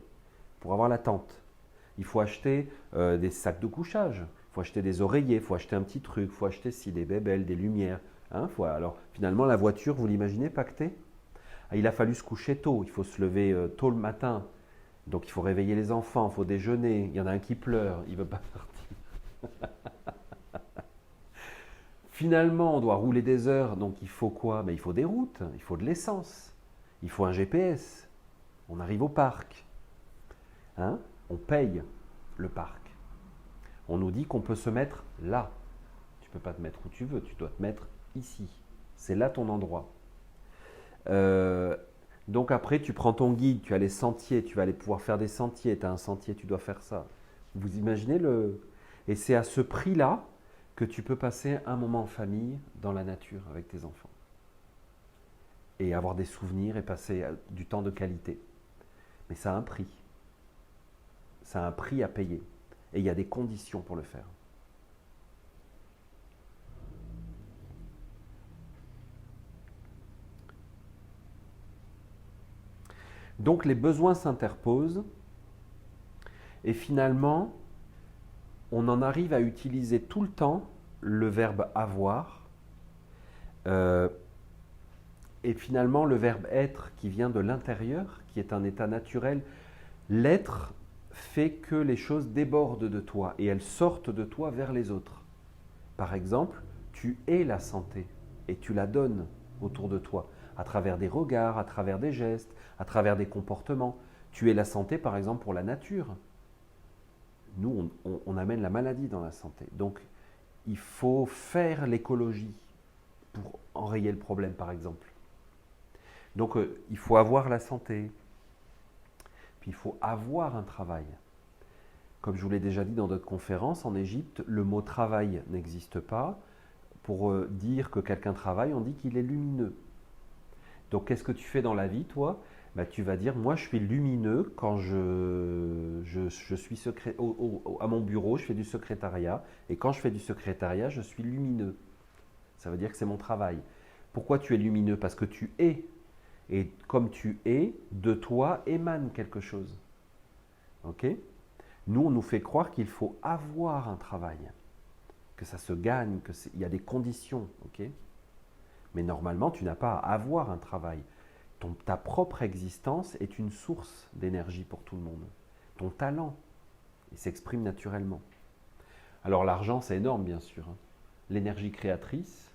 pour avoir la tente. Il faut acheter des sacs de couchage, il faut acheter des oreillers, il faut acheter un petit truc, il faut acheter des bébelles, des lumières. Hein, alors, finalement, la voiture, vous l'imaginez pactée ? Il a fallu se coucher tôt, il faut se lever tôt le matin. Donc, il faut réveiller les enfants, il faut déjeuner. Il y en a un qui pleure, il ne veut pas partir. Finalement, on doit rouler des heures, donc il faut quoi ? Il faut des routes, il faut de l'essence, il faut un GPS. On arrive au parc. Hein ? On paye le parc. On nous dit qu'on peut se mettre là. Tu ne peux pas te mettre où tu veux, tu dois te mettre ici. C'est là ton endroit. Donc après, tu prends ton guide, tu as les sentiers, tu vas aller pouvoir faire des sentiers. Tu as un sentier, tu dois faire ça. Vous imaginez le... Et c'est à ce prix-là que tu peux passer un moment en famille dans la nature avec tes enfants. Et avoir des souvenirs et passer du temps de qualité. Mais ça a un prix. Ça a un prix à payer. Et il y a des conditions pour le faire. Donc les besoins s'interposent et finalement, on en arrive à utiliser tout le temps le verbe avoir et finalement le verbe être qui vient de l'intérieur, qui est un état naturel. L'être fait que les choses débordent de toi et elles sortent de toi vers les autres. Par exemple, tu es la santé et tu la donnes autour de toi, à travers des regards, à travers des gestes, à travers des comportements. Tu es la santé, par exemple, pour la nature. Nous, on amène la maladie dans la santé. Donc, il faut faire l'écologie pour enrayer le problème, par exemple. Donc, il faut avoir la santé. Puis, il faut avoir un travail. Comme je vous l'ai déjà dit dans d'autres conférences, en Égypte, le mot travail n'existe pas. Pour dire que quelqu'un travaille, on dit qu'il est lumineux. Donc, qu'est-ce que tu fais dans la vie, toi? Bah, tu vas dire, moi, je suis lumineux quand je suis à mon bureau, je fais du secrétariat. Et quand je fais du secrétariat, je suis lumineux. Ça veut dire que c'est mon travail. Pourquoi tu es lumineux? Parce que tu es. Et comme tu es, de toi émane quelque chose. Ok? Nous, on nous fait croire qu'il faut avoir un travail, que ça se gagne, qu'il y a des conditions. Ok? Mais normalement, tu n'as pas à avoir un travail. Ta propre existence est une source d'énergie pour tout le monde. Ton talent, il s'exprime naturellement. Alors l'argent, c'est énorme, bien sûr. L'énergie créatrice,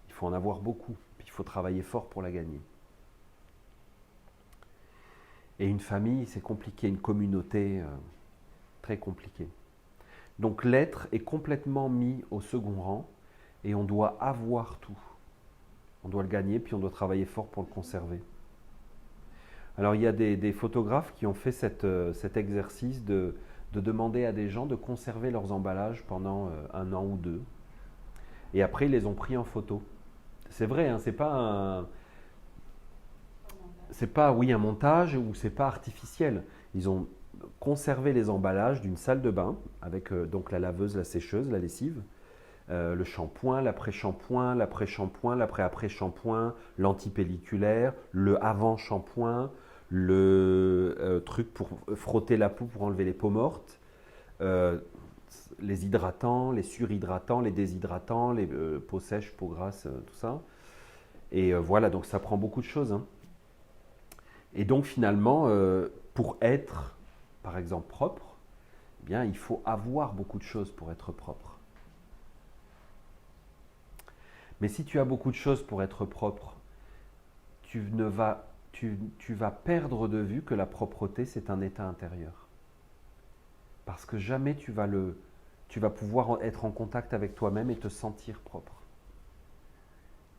il faut en avoir beaucoup. Puis il faut travailler fort pour la gagner. Et une famille, c'est compliqué. Une communauté, très compliqué. Donc l'être est complètement mis au second rang et on doit avoir tout. On doit le gagner, puis on doit travailler fort pour le conserver. Alors il y a des photographes qui ont fait cet exercice de demander à des gens de conserver leurs emballages pendant 1 an ou 2. Et après, ils les ont pris en photo. C'est vrai, hein, c'est pas oui, un montage ou c'est pas artificiel. Ils ont conservé les emballages d'une salle de bain avec donc la laveuse, la sécheuse, la lessive. Le shampoing, l'après-shampoing, l'après-shampoing, l'après-après-shampoing, l'antipelliculaire, le avant-shampoing, le truc pour frotter la peau pour enlever les peaux mortes, les hydratants, les surhydratants, les déshydratants, les peaux sèches, peaux grasses, tout ça. Et voilà, donc ça prend beaucoup de choses. Hein. Et donc finalement, pour être, par exemple, propre, eh bien, il faut avoir beaucoup de choses pour être propre. Mais si tu as beaucoup de choses pour être propre, tu vas perdre de vue que la propreté, c'est un état intérieur. Parce que jamais tu vas pouvoir être en contact avec toi-même et te sentir propre.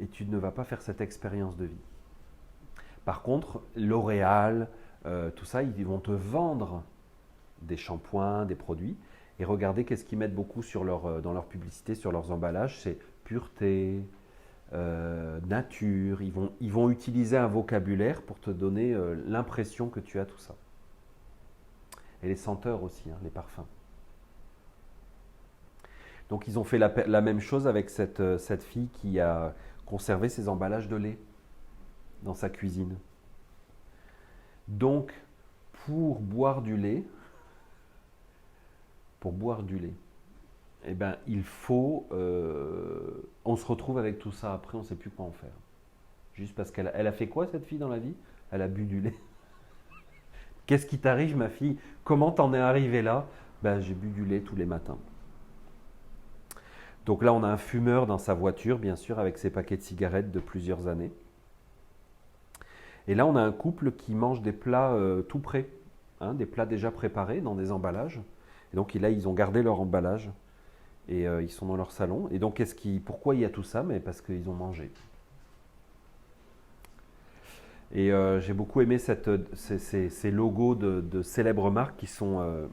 Et tu ne vas pas faire cette expérience de vie. Par contre, L'Oréal, tout ça, ils vont te vendre des shampoings, des produits. Et regardez qu'est-ce qu'ils mettent beaucoup dans leur publicité, sur leurs emballages, c'est pureté, nature. Ils vont utiliser un vocabulaire pour te donner l'impression que tu as tout ça. Et les senteurs aussi, hein, les parfums. Donc ils ont fait la même chose avec cette fille qui a conservé ses emballages de lait dans sa cuisine. Donc, pour boire du lait, eh ben, il faut... on se retrouve avec tout ça après, on ne sait plus quoi en faire. Juste parce qu'elle a fait quoi, cette fille, dans la vie? Elle a bu du lait. Qu'est-ce qui t'arrive, ma fille? Comment t'en es arrivée là? Ben, j'ai bu du lait tous les matins. Donc là, on a un fumeur dans sa voiture, bien sûr, avec ses paquets de cigarettes de plusieurs années. Et là, on a un couple qui mange des plats tout prêts, hein, des plats déjà préparés dans des emballages. Et donc là, ils ont gardé leur emballage et ils sont dans leur salon. Et donc, pourquoi il y a tout ça? Mais parce qu'ils ont mangé. Et j'ai beaucoup aimé ces logos de célèbres marques qui sont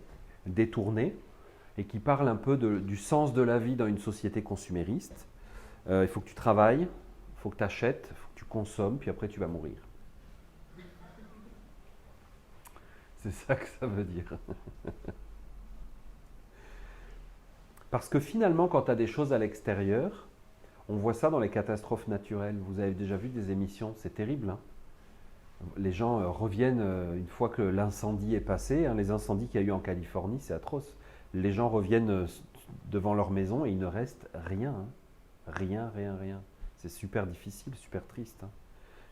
détournés et qui parlent un peu du sens de la vie dans une société consumériste. Il faut que tu travailles, il faut que tu achètes, il faut que tu consommes, puis après tu vas mourir. C'est ça que ça veut dire. Parce que finalement, quand tu as des choses à l'extérieur, on voit ça dans les catastrophes naturelles. Vous avez déjà vu des émissions, c'est terrible. Hein, les gens reviennent une fois que l'incendie est passé. Hein, les incendies qu'il y a eu en Californie, c'est atroce. Les gens reviennent devant leur maison et il ne reste rien. Hein. Rien, rien, rien. C'est super difficile, super triste. Hein.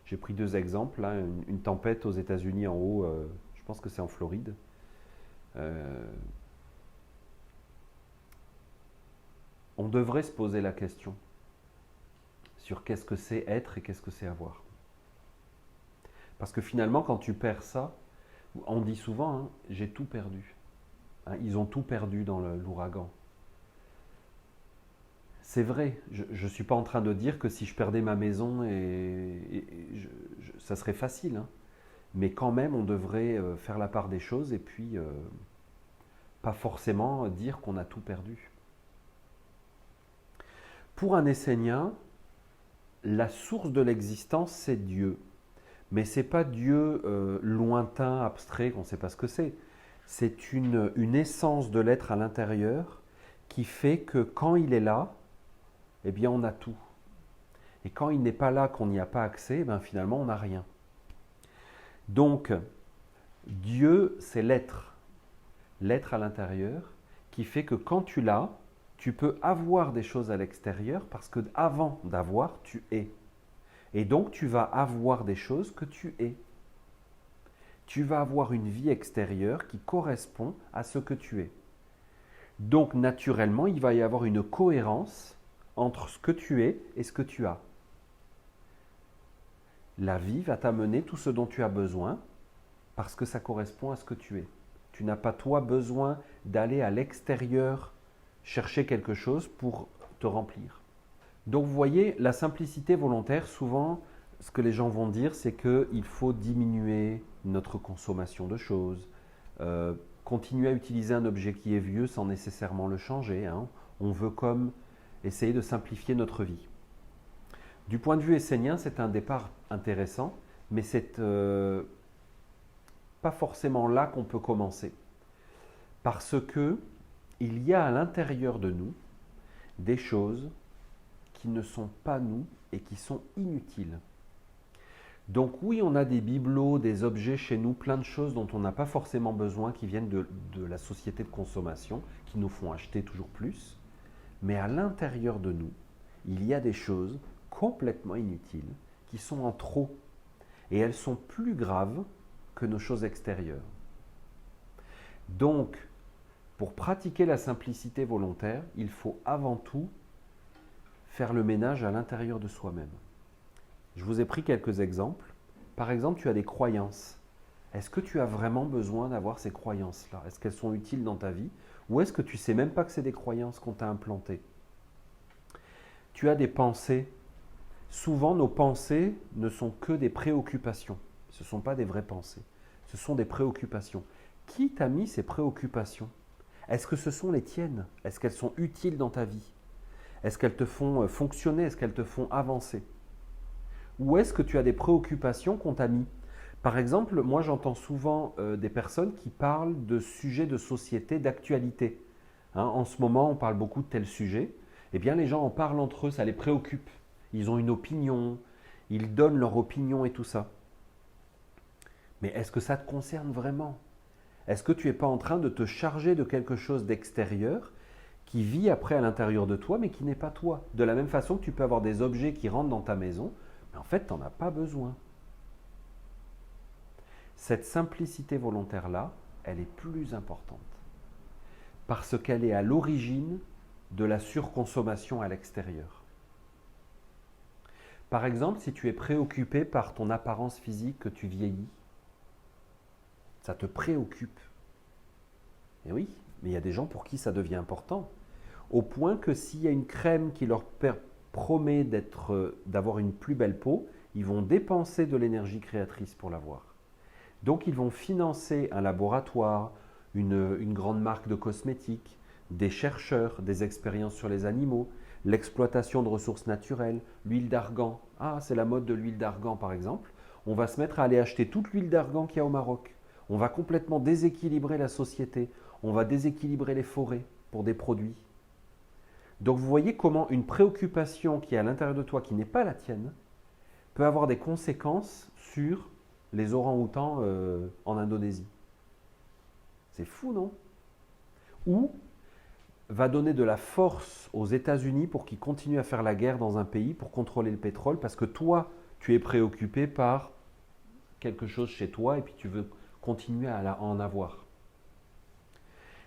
J'ai pris 2 exemples. Là, une tempête aux États-Unis en haut, je pense que c'est en Floride. On devrait se poser la question sur qu'est-ce que c'est être et qu'est-ce que c'est avoir. Parce que finalement, quand tu perds ça, On dit souvent, hein, j'ai tout perdu. Hein, ils ont tout perdu dans l'ouragan. C'est vrai, je ne suis pas en train de dire que si je perdais ma maison, ça serait facile. Hein. Mais quand même, on devrait faire la part des choses et puis pas forcément dire qu'on a tout perdu. Pour un Essénien, la source de l'existence, c'est Dieu. Mais ce n'est pas Dieu lointain, abstrait, qu'on ne sait pas ce que c'est. C'est une essence de l'être à l'intérieur qui fait que quand il est là, eh bien on a tout. Et quand il n'est pas là, qu'on n'y a pas accès, eh bien finalement on n'a rien. Donc, Dieu, c'est l'être à l'intérieur, qui fait que quand tu l'as, tu peux avoir des choses à l'extérieur parce que avant d'avoir, tu es. Et donc, tu vas avoir des choses que tu es. Tu vas avoir une vie extérieure qui correspond à ce que tu es. Donc, naturellement, il va y avoir une cohérence entre ce que tu es et ce que tu as. La vie va t'amener tout ce dont tu as besoin parce que ça correspond à ce que tu es. Tu n'as pas, toi, besoin d'aller à l'extérieur chercher quelque chose pour te remplir. Donc, vous voyez, la simplicité volontaire, souvent, ce que les gens vont dire, c'est qu'il faut diminuer notre consommation de choses, continuer à utiliser un objet qui est vieux sans nécessairement le changer. Hein. On veut comme essayer de simplifier notre vie. Du point de vue essénien, c'est un départ intéressant, mais c'est pas forcément là qu'on peut commencer. Parce que il y a à l'intérieur de nous des choses qui ne sont pas nous et qui sont inutiles. Donc oui, on a des bibelots, des objets chez nous, plein de choses dont on n'a pas forcément besoin, qui viennent de la société de consommation, qui nous font acheter toujours plus. Mais à l'intérieur de nous, il y a des choses complètement inutiles, qui sont en trop. Et elles sont plus graves que nos choses extérieures. Donc, pour pratiquer la simplicité volontaire, il faut avant tout faire le ménage à l'intérieur de soi-même. Je vous ai pris quelques exemples. Par exemple, tu as des croyances. Est-ce que tu as vraiment besoin d'avoir ces croyances-là? Est-ce qu'elles sont utiles dans ta vie? Ou est-ce que tu ne sais même pas que c'est des croyances qu'on t'a implantées? Tu as des pensées. Souvent, nos pensées ne sont que des préoccupations. Ce ne sont pas des vraies pensées. Ce sont des préoccupations. Qui t'a mis ces préoccupations? Est-ce que ce sont les tiennes? Est-ce qu'elles sont utiles dans ta vie? Est-ce qu'elles te font fonctionner? Est-ce qu'elles te font avancer? Ou est-ce que tu as des préoccupations qu'on t'a mis? Par exemple, moi j'entends souvent des personnes qui parlent de sujets de société, d'actualité. Hein, en ce moment, on parle beaucoup de tel sujet. Eh bien, les gens en parlent entre eux, ça les préoccupe. Ils ont une opinion, ils donnent leur opinion et tout ça. Mais est-ce que ça te concerne vraiment? Est-ce que tu n'es pas en train de te charger de quelque chose d'extérieur qui vit après à l'intérieur de toi, mais qui n'est pas toi? De la même façon que tu peux avoir des objets qui rentrent dans ta maison, mais en fait, tu n'en as pas besoin. Cette simplicité volontaire-là, elle est plus importante. Parce qu'elle est à l'origine de la surconsommation à l'extérieur. Par exemple, si tu es préoccupé par ton apparence physique, que tu vieillis, ça te préoccupe. Et oui, mais il y a des gens pour qui ça devient important. Au point que s'il y a une crème qui leur promet d'avoir une plus belle peau, ils vont dépenser de l'énergie créatrice pour l'avoir. Donc ils vont financer un laboratoire, une grande marque de cosmétiques, des chercheurs, des expériences sur les animaux, l'exploitation de ressources naturelles, l'huile d'argan. Ah, c'est la mode de l'huile d'argan par exemple. On va se mettre à aller acheter toute l'huile d'argan qu'il y a au Maroc. On va complètement déséquilibrer la société. On va déséquilibrer les forêts pour des produits. Donc vous voyez comment une préoccupation qui est à l'intérieur de toi, qui n'est pas la tienne, peut avoir des conséquences sur les orang-outans en Indonésie. C'est fou, non? Ou va donner de la force aux États-Unis pour qu'ils continuent à faire la guerre dans un pays pour contrôler le pétrole parce que toi, tu es préoccupé par quelque chose chez toi et puis tu veux continuer à en avoir.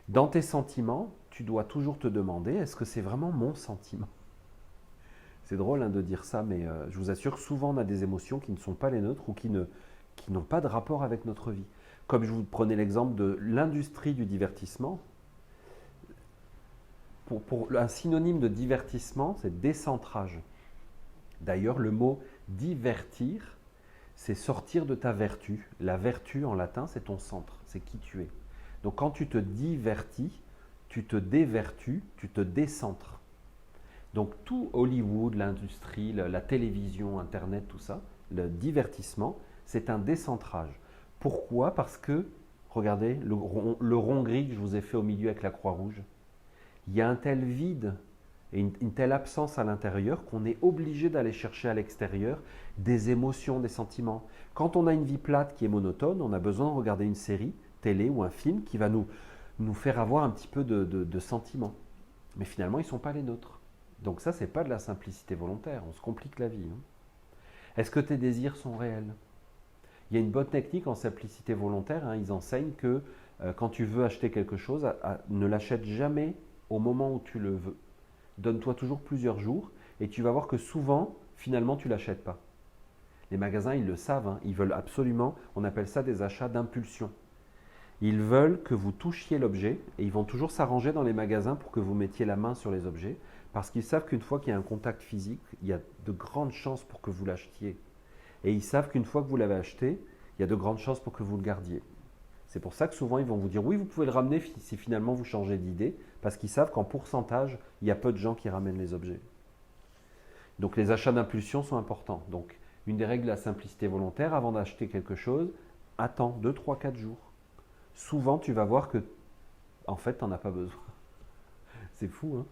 Dans tes sentiments, tu dois toujours te demander, est-ce que c'est vraiment mon sentiment? C'est drôle de dire ça, mais je vous assure, souvent on a des émotions qui ne sont pas les nôtres ou qui qui n'ont pas de rapport avec notre vie. Comme je vous prenais l'exemple de l'industrie du divertissement, pour un synonyme de divertissement, c'est décentrage. D'ailleurs, le mot divertir, c'est sortir de ta vertu. La vertu en latin, c'est ton centre, c'est qui tu es. Donc quand tu te divertis, tu te dévertues, tu te décentres. Donc tout Hollywood, l'industrie, la télévision, Internet, tout ça, le divertissement, c'est un décentrage. Pourquoi? Parce que, regardez, le rond gris que je vous ai fait au milieu avec la croix rouge, il y a un tel vide et une telle absence à l'intérieur qu'on est obligé d'aller chercher à l'extérieur des émotions, des sentiments. Quand on a une vie plate qui est monotone, on a besoin de regarder une série télé ou un film qui va nous faire avoir un petit peu de sentiments. Mais finalement, ils ne sont pas les nôtres. Donc ça, ce n'est pas de la simplicité volontaire, on se complique la vie. Hein. Est-ce que tes désirs sont réels? Il y a une bonne technique en simplicité volontaire, hein, ils enseignent que quand tu veux acheter quelque chose, ne l'achète jamais au moment où tu le veux. Donne-toi toujours plusieurs jours et tu vas voir que souvent, finalement, tu ne l'achètes pas. Les magasins, ils le savent, hein, ils veulent absolument, on appelle ça des achats d'impulsion. Ils veulent que vous touchiez l'objet et ils vont toujours s'arranger dans les magasins pour que vous mettiez la main sur les objets parce qu'ils savent qu'une fois qu'il y a un contact physique, il y a de grandes chances pour que vous l'achetiez. Et ils savent qu'une fois que vous l'avez acheté, il y a de grandes chances pour que vous le gardiez. C'est pour ça que souvent ils vont vous dire oui, vous pouvez le ramener si finalement vous changez d'idée, parce qu'ils savent qu'en pourcentage, il y a peu de gens qui ramènent les objets. Donc les achats d'impulsion sont importants. Donc une des règles de la simplicité volontaire, avant d'acheter quelque chose, attends 2, 3, 4 jours. Souvent tu vas voir que en fait tu n'en as pas besoin. C'est fou, hein?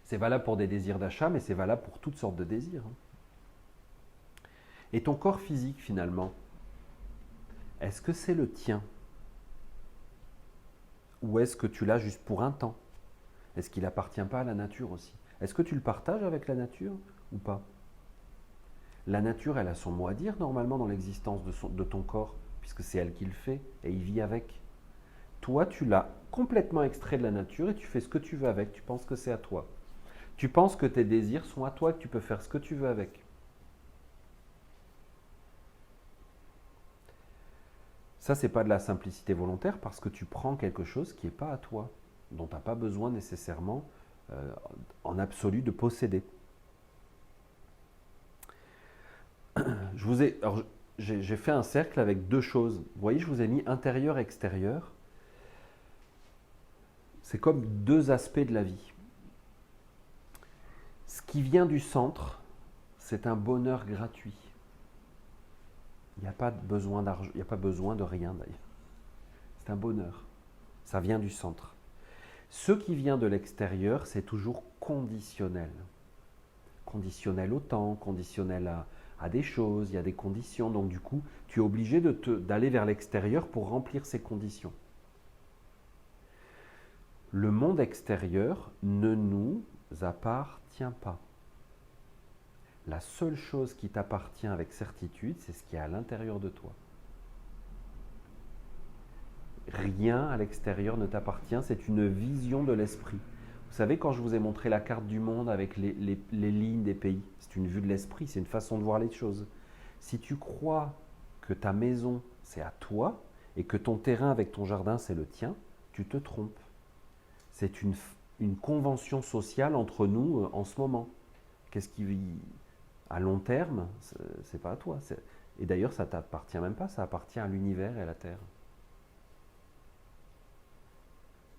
C'est valable pour des désirs d'achat, mais c'est valable pour toutes sortes de désirs. Hein. Et ton corps physique finalement, est-ce que c'est le tien? Ou est-ce que tu l'as juste pour un temps? Est-ce qu'il n'appartient pas à la nature aussi? Est-ce que tu le partages avec la nature ou pas? La nature, elle a son mot à dire normalement dans l'existence de ton corps, puisque c'est elle qui le fait et il vit avec. Toi, tu l'as complètement extrait de la nature et tu fais ce que tu veux avec, tu penses que c'est à toi. Tu penses que tes désirs sont à toi, que tu peux faire ce que tu veux avec. Ça, ce n'est pas de la simplicité volontaire parce que tu prends quelque chose qui n'est pas à toi, dont tu n'as pas besoin nécessairement en absolu de posséder. J'ai fait un cercle avec deux choses. Vous voyez, je vous ai mis intérieur et extérieur. C'est comme deux aspects de la vie. Ce qui vient du centre, c'est un bonheur gratuit. Il n'y a pas besoin d'argent, il n'y a pas besoin de rien d'ailleurs. C'est un bonheur. Ça vient du centre. Ce qui vient de l'extérieur, c'est toujours conditionnel. Conditionnel au temps, conditionnel à des choses, il y a des conditions. Donc du coup, tu es obligé d'aller vers l'extérieur pour remplir ces conditions. Le monde extérieur ne nous appartient pas. La seule chose qui t'appartient avec certitude, c'est ce qui est à l'intérieur de toi. Rien à l'extérieur ne t'appartient, c'est une vision de l'esprit. Vous savez, quand je vous ai montré la carte du monde avec les lignes des pays, c'est une vue de l'esprit, c'est une façon de voir les choses. Si tu crois que ta maison, c'est à toi, et que ton terrain avec ton jardin, c'est le tien, tu te trompes. C'est une convention sociale entre nous en ce moment. Qu'est-ce qui à long terme, c'est pas à toi. Et d'ailleurs, ça t'appartient même pas, ça appartient à l'univers et à la Terre.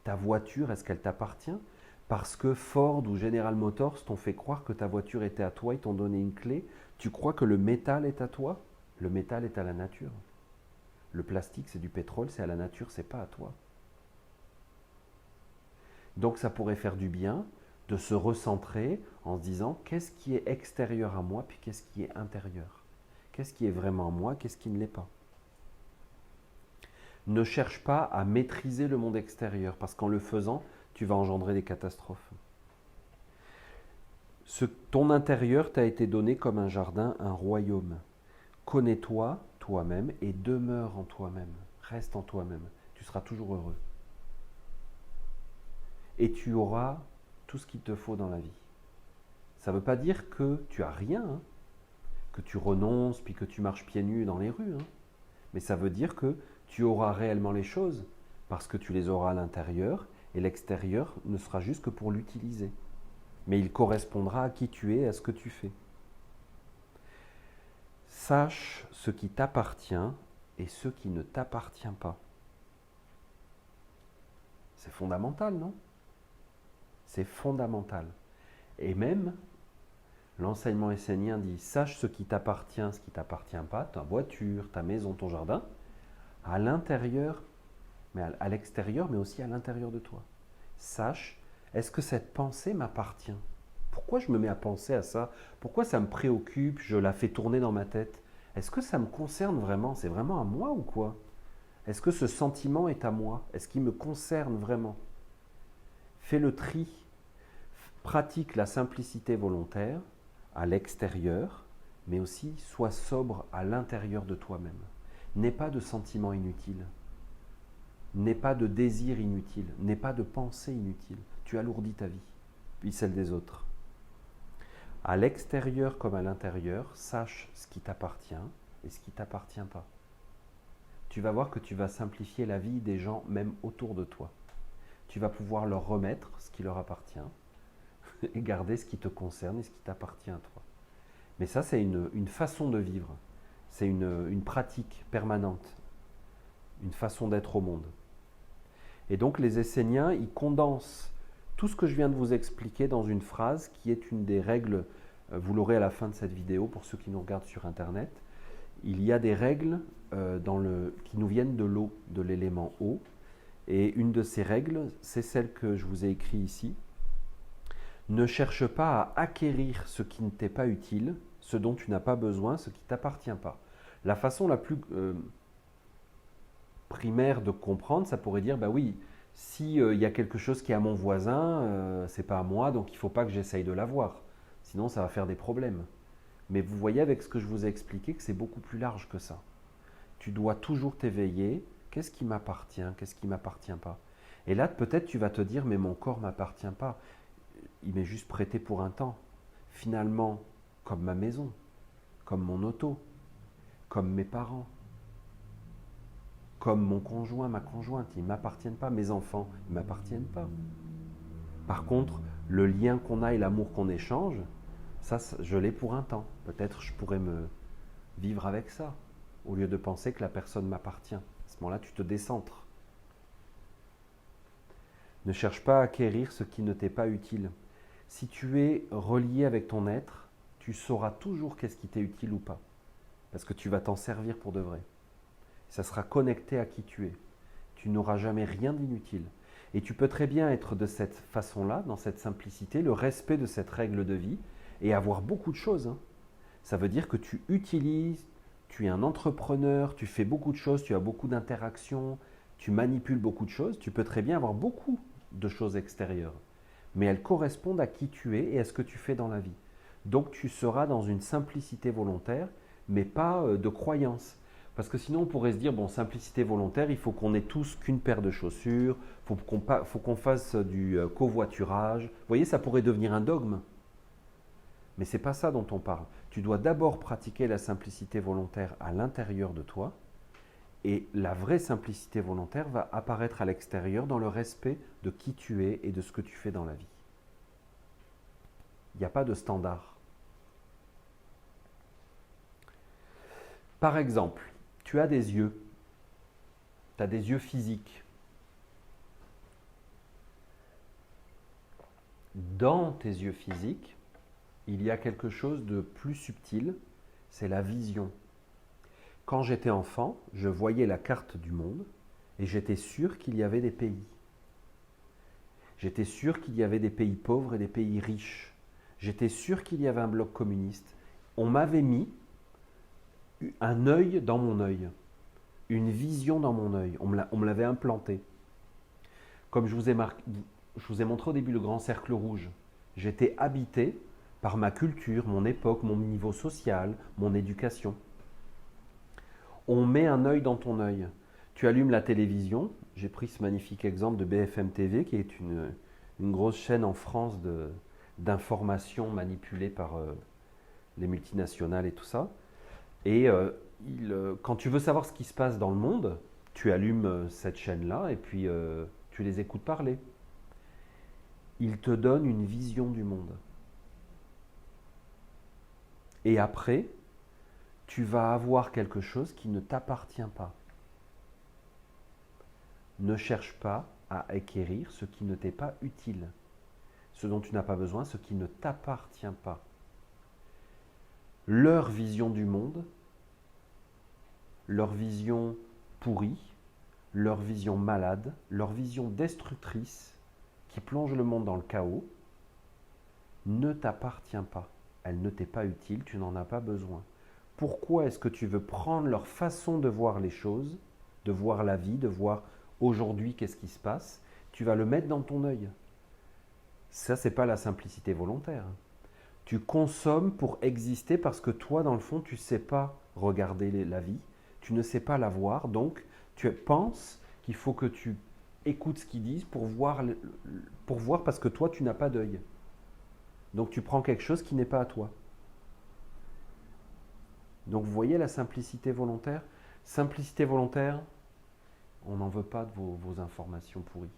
Ta voiture, est-ce qu'elle t'appartient? Parce que Ford ou General Motors t'ont fait croire que ta voiture était à toi, ils t'ont donné une clé. Tu crois que le métal est à toi? Le métal est à la nature. Le plastique, c'est du pétrole, c'est à la nature, c'est pas à toi. Donc ça pourrait faire du bien de se recentrer en se disant qu'est-ce qui est extérieur à moi puis qu'est-ce qui est intérieur. Qu'est-ce qui est vraiment moi, qu'est-ce qui ne l'est pas. Ne cherche pas à maîtriser le monde extérieur parce qu'en le faisant, tu vas engendrer des catastrophes. Ton intérieur t'a été donné comme un jardin, un royaume. Connais-toi toi-même et demeure en toi-même. Reste en toi-même. Tu seras toujours heureux. Et tu auras tout ce qu'il te faut dans la vie. Ça ne veut pas dire que tu as rien, hein, que tu renonces, puis que tu marches pieds nus dans les rues. Hein. Mais ça veut dire que tu auras réellement les choses, parce que tu les auras à l'intérieur, et l'extérieur ne sera juste que pour l'utiliser. Mais il correspondra à qui tu es, à ce que tu fais. Sache ce qui t'appartient et ce qui ne t'appartient pas. C'est fondamental, non? C'est fondamental. Et même, l'enseignement essénien dit, sache ce qui t'appartient, ce qui ne t'appartient pas, ta voiture, ta maison, ton jardin, à l'intérieur, mais à l'extérieur, mais aussi à l'intérieur de toi. Sache, est-ce que cette pensée m'appartient? Pourquoi je me mets à penser à ça? Pourquoi ça me préoccupe? Je la fais tourner dans ma tête. Est-ce que ça me concerne vraiment? C'est vraiment à moi ou quoi? Est-ce que ce sentiment est à moi? Est-ce qu'il me concerne vraiment? Fais le tri. Pratique la simplicité volontaire à l'extérieur, mais aussi sois sobre à l'intérieur de toi-même. N'aie pas de sentiments inutiles. N'aie pas de désir inutile. N'aie pas de pensée inutile. Tu alourdis ta vie, puis celle des autres. À l'extérieur comme à l'intérieur, sache ce qui t'appartient et ce qui ne t'appartient pas. Tu vas voir que tu vas simplifier la vie des gens même autour de toi. Tu vas pouvoir leur remettre ce qui leur appartient et garder ce qui te concerne et ce qui t'appartient à toi. Mais ça, c'est une façon de vivre. C'est une pratique permanente, une façon d'être au monde. Et donc les Esséniens, ils condensent tout ce que je viens de vous expliquer dans une phrase qui est une des règles, vous l'aurez à la fin de cette vidéo pour ceux qui nous regardent sur Internet. Il y a des règles qui nous viennent de l'eau, de l'élément eau. Et une de ces règles, c'est celle que je vous ai écrite ici. Ne cherche pas à acquérir ce qui ne t'est pas utile, ce dont tu n'as pas besoin, ce qui ne t'appartient pas. La façon la plus primaire de comprendre, ça pourrait dire, bah oui, si y a quelque chose qui est à mon voisin, c'est pas à moi, donc il ne faut pas que j'essaye de l'avoir. Sinon, ça va faire des problèmes. Mais vous voyez avec ce que je vous ai expliqué que c'est beaucoup plus large que ça. Tu dois toujours t'éveiller. Qu'est-ce qui m'appartient? Qu'est-ce qui ne m'appartient pas? Et là, peut-être tu vas te dire, mais mon corps ne m'appartient pas. Il m'est juste prêté pour un temps. Finalement, comme ma maison, comme mon auto, comme mes parents, comme mon conjoint, ma conjointe, ils ne m'appartiennent pas. Mes enfants, ils ne m'appartiennent pas. Par contre, le lien qu'on a et l'amour qu'on échange, ça, je l'ai pour un temps. Peut-être je pourrais me vivre avec ça, au lieu de penser que la personne m'appartient. À ce moment-là, tu te décentres. Ne cherche pas à acquérir ce qui ne t'est pas utile. Si tu es relié avec ton être, tu sauras toujours qu'est-ce qui t'est utile ou pas. Parce que tu vas t'en servir pour de vrai. Ça sera connecté à qui tu es. Tu n'auras jamais rien d'inutile. Et tu peux très bien être de cette façon-là, dans cette simplicité, le respect de cette règle de vie, et avoir beaucoup de choses. Hein. Ça veut dire que tu utilises, tu es un entrepreneur, tu fais beaucoup de choses, tu as beaucoup d'interactions, tu manipules beaucoup de choses, tu peux très bien avoir beaucoup de choses extérieures. Mais elles correspondent à qui tu es et à ce que tu fais dans la vie. Donc tu seras dans une simplicité volontaire, mais pas de croyance. Parce que sinon on pourrait se dire, bon, simplicité volontaire, il faut qu'on ait tous qu'une paire de chaussures, il faut qu'on fasse du covoiturage. Vous voyez, ça pourrait devenir un dogme. Mais ce n'est pas ça dont on parle. Tu dois d'abord pratiquer la simplicité volontaire à l'intérieur de toi, et la vraie simplicité volontaire va apparaître à l'extérieur dans le respect de qui tu es et de ce que tu fais dans la vie. Il n'y a pas de standard. Par exemple, tu as des yeux. Tu as des yeux physiques. Dans tes yeux physiques, il y a quelque chose de plus subtil, c'est la vision. Quand j'étais enfant, je voyais la carte du monde et j'étais sûr qu'il y avait des pays. J'étais sûr qu'il y avait des pays pauvres et des pays riches. J'étais sûr qu'il y avait un bloc communiste. On m'avait mis un œil dans mon œil, une vision dans mon œil. On me l'avait implanté. Comme je vous ai montré au début le grand cercle rouge, j'étais habité par ma culture, mon époque, mon niveau social, mon éducation. On met un œil dans ton œil. Tu allumes la télévision. J'ai pris ce magnifique exemple de BFM TV, qui est une grosse chaîne en France d'informations manipulées par les multinationales et tout ça. Et quand tu veux savoir ce qui se passe dans le monde, tu allumes cette chaîne-là et puis tu les écoutes parler. Ils te donnent une vision du monde. Et après, tu vas avoir quelque chose qui ne t'appartient pas. Ne cherche pas à acquérir ce qui ne t'est pas utile, ce dont tu n'as pas besoin, ce qui ne t'appartient pas. Leur vision du monde, leur vision pourrie, leur vision malade, leur vision destructrice qui plonge le monde dans le chaos, ne t'appartient pas. Elle ne t'est pas utile, tu n'en as pas besoin. Pourquoi est-ce que tu veux prendre leur façon de voir les choses, de voir la vie, de voir aujourd'hui qu'est-ce qui se passe? Tu vas le mettre dans ton œil. Ça, c'est pas la simplicité volontaire. Tu consommes pour exister parce que toi, dans le fond, tu ne sais pas regarder la vie, tu ne sais pas la voir, donc tu penses qu'il faut que tu écoutes ce qu'ils disent pour voir parce que toi, tu n'as pas d'œil. Donc tu prends quelque chose qui n'est pas à toi. Donc vous voyez la simplicité volontaire? Simplicité volontaire, on n'en veut pas de vos informations pourries.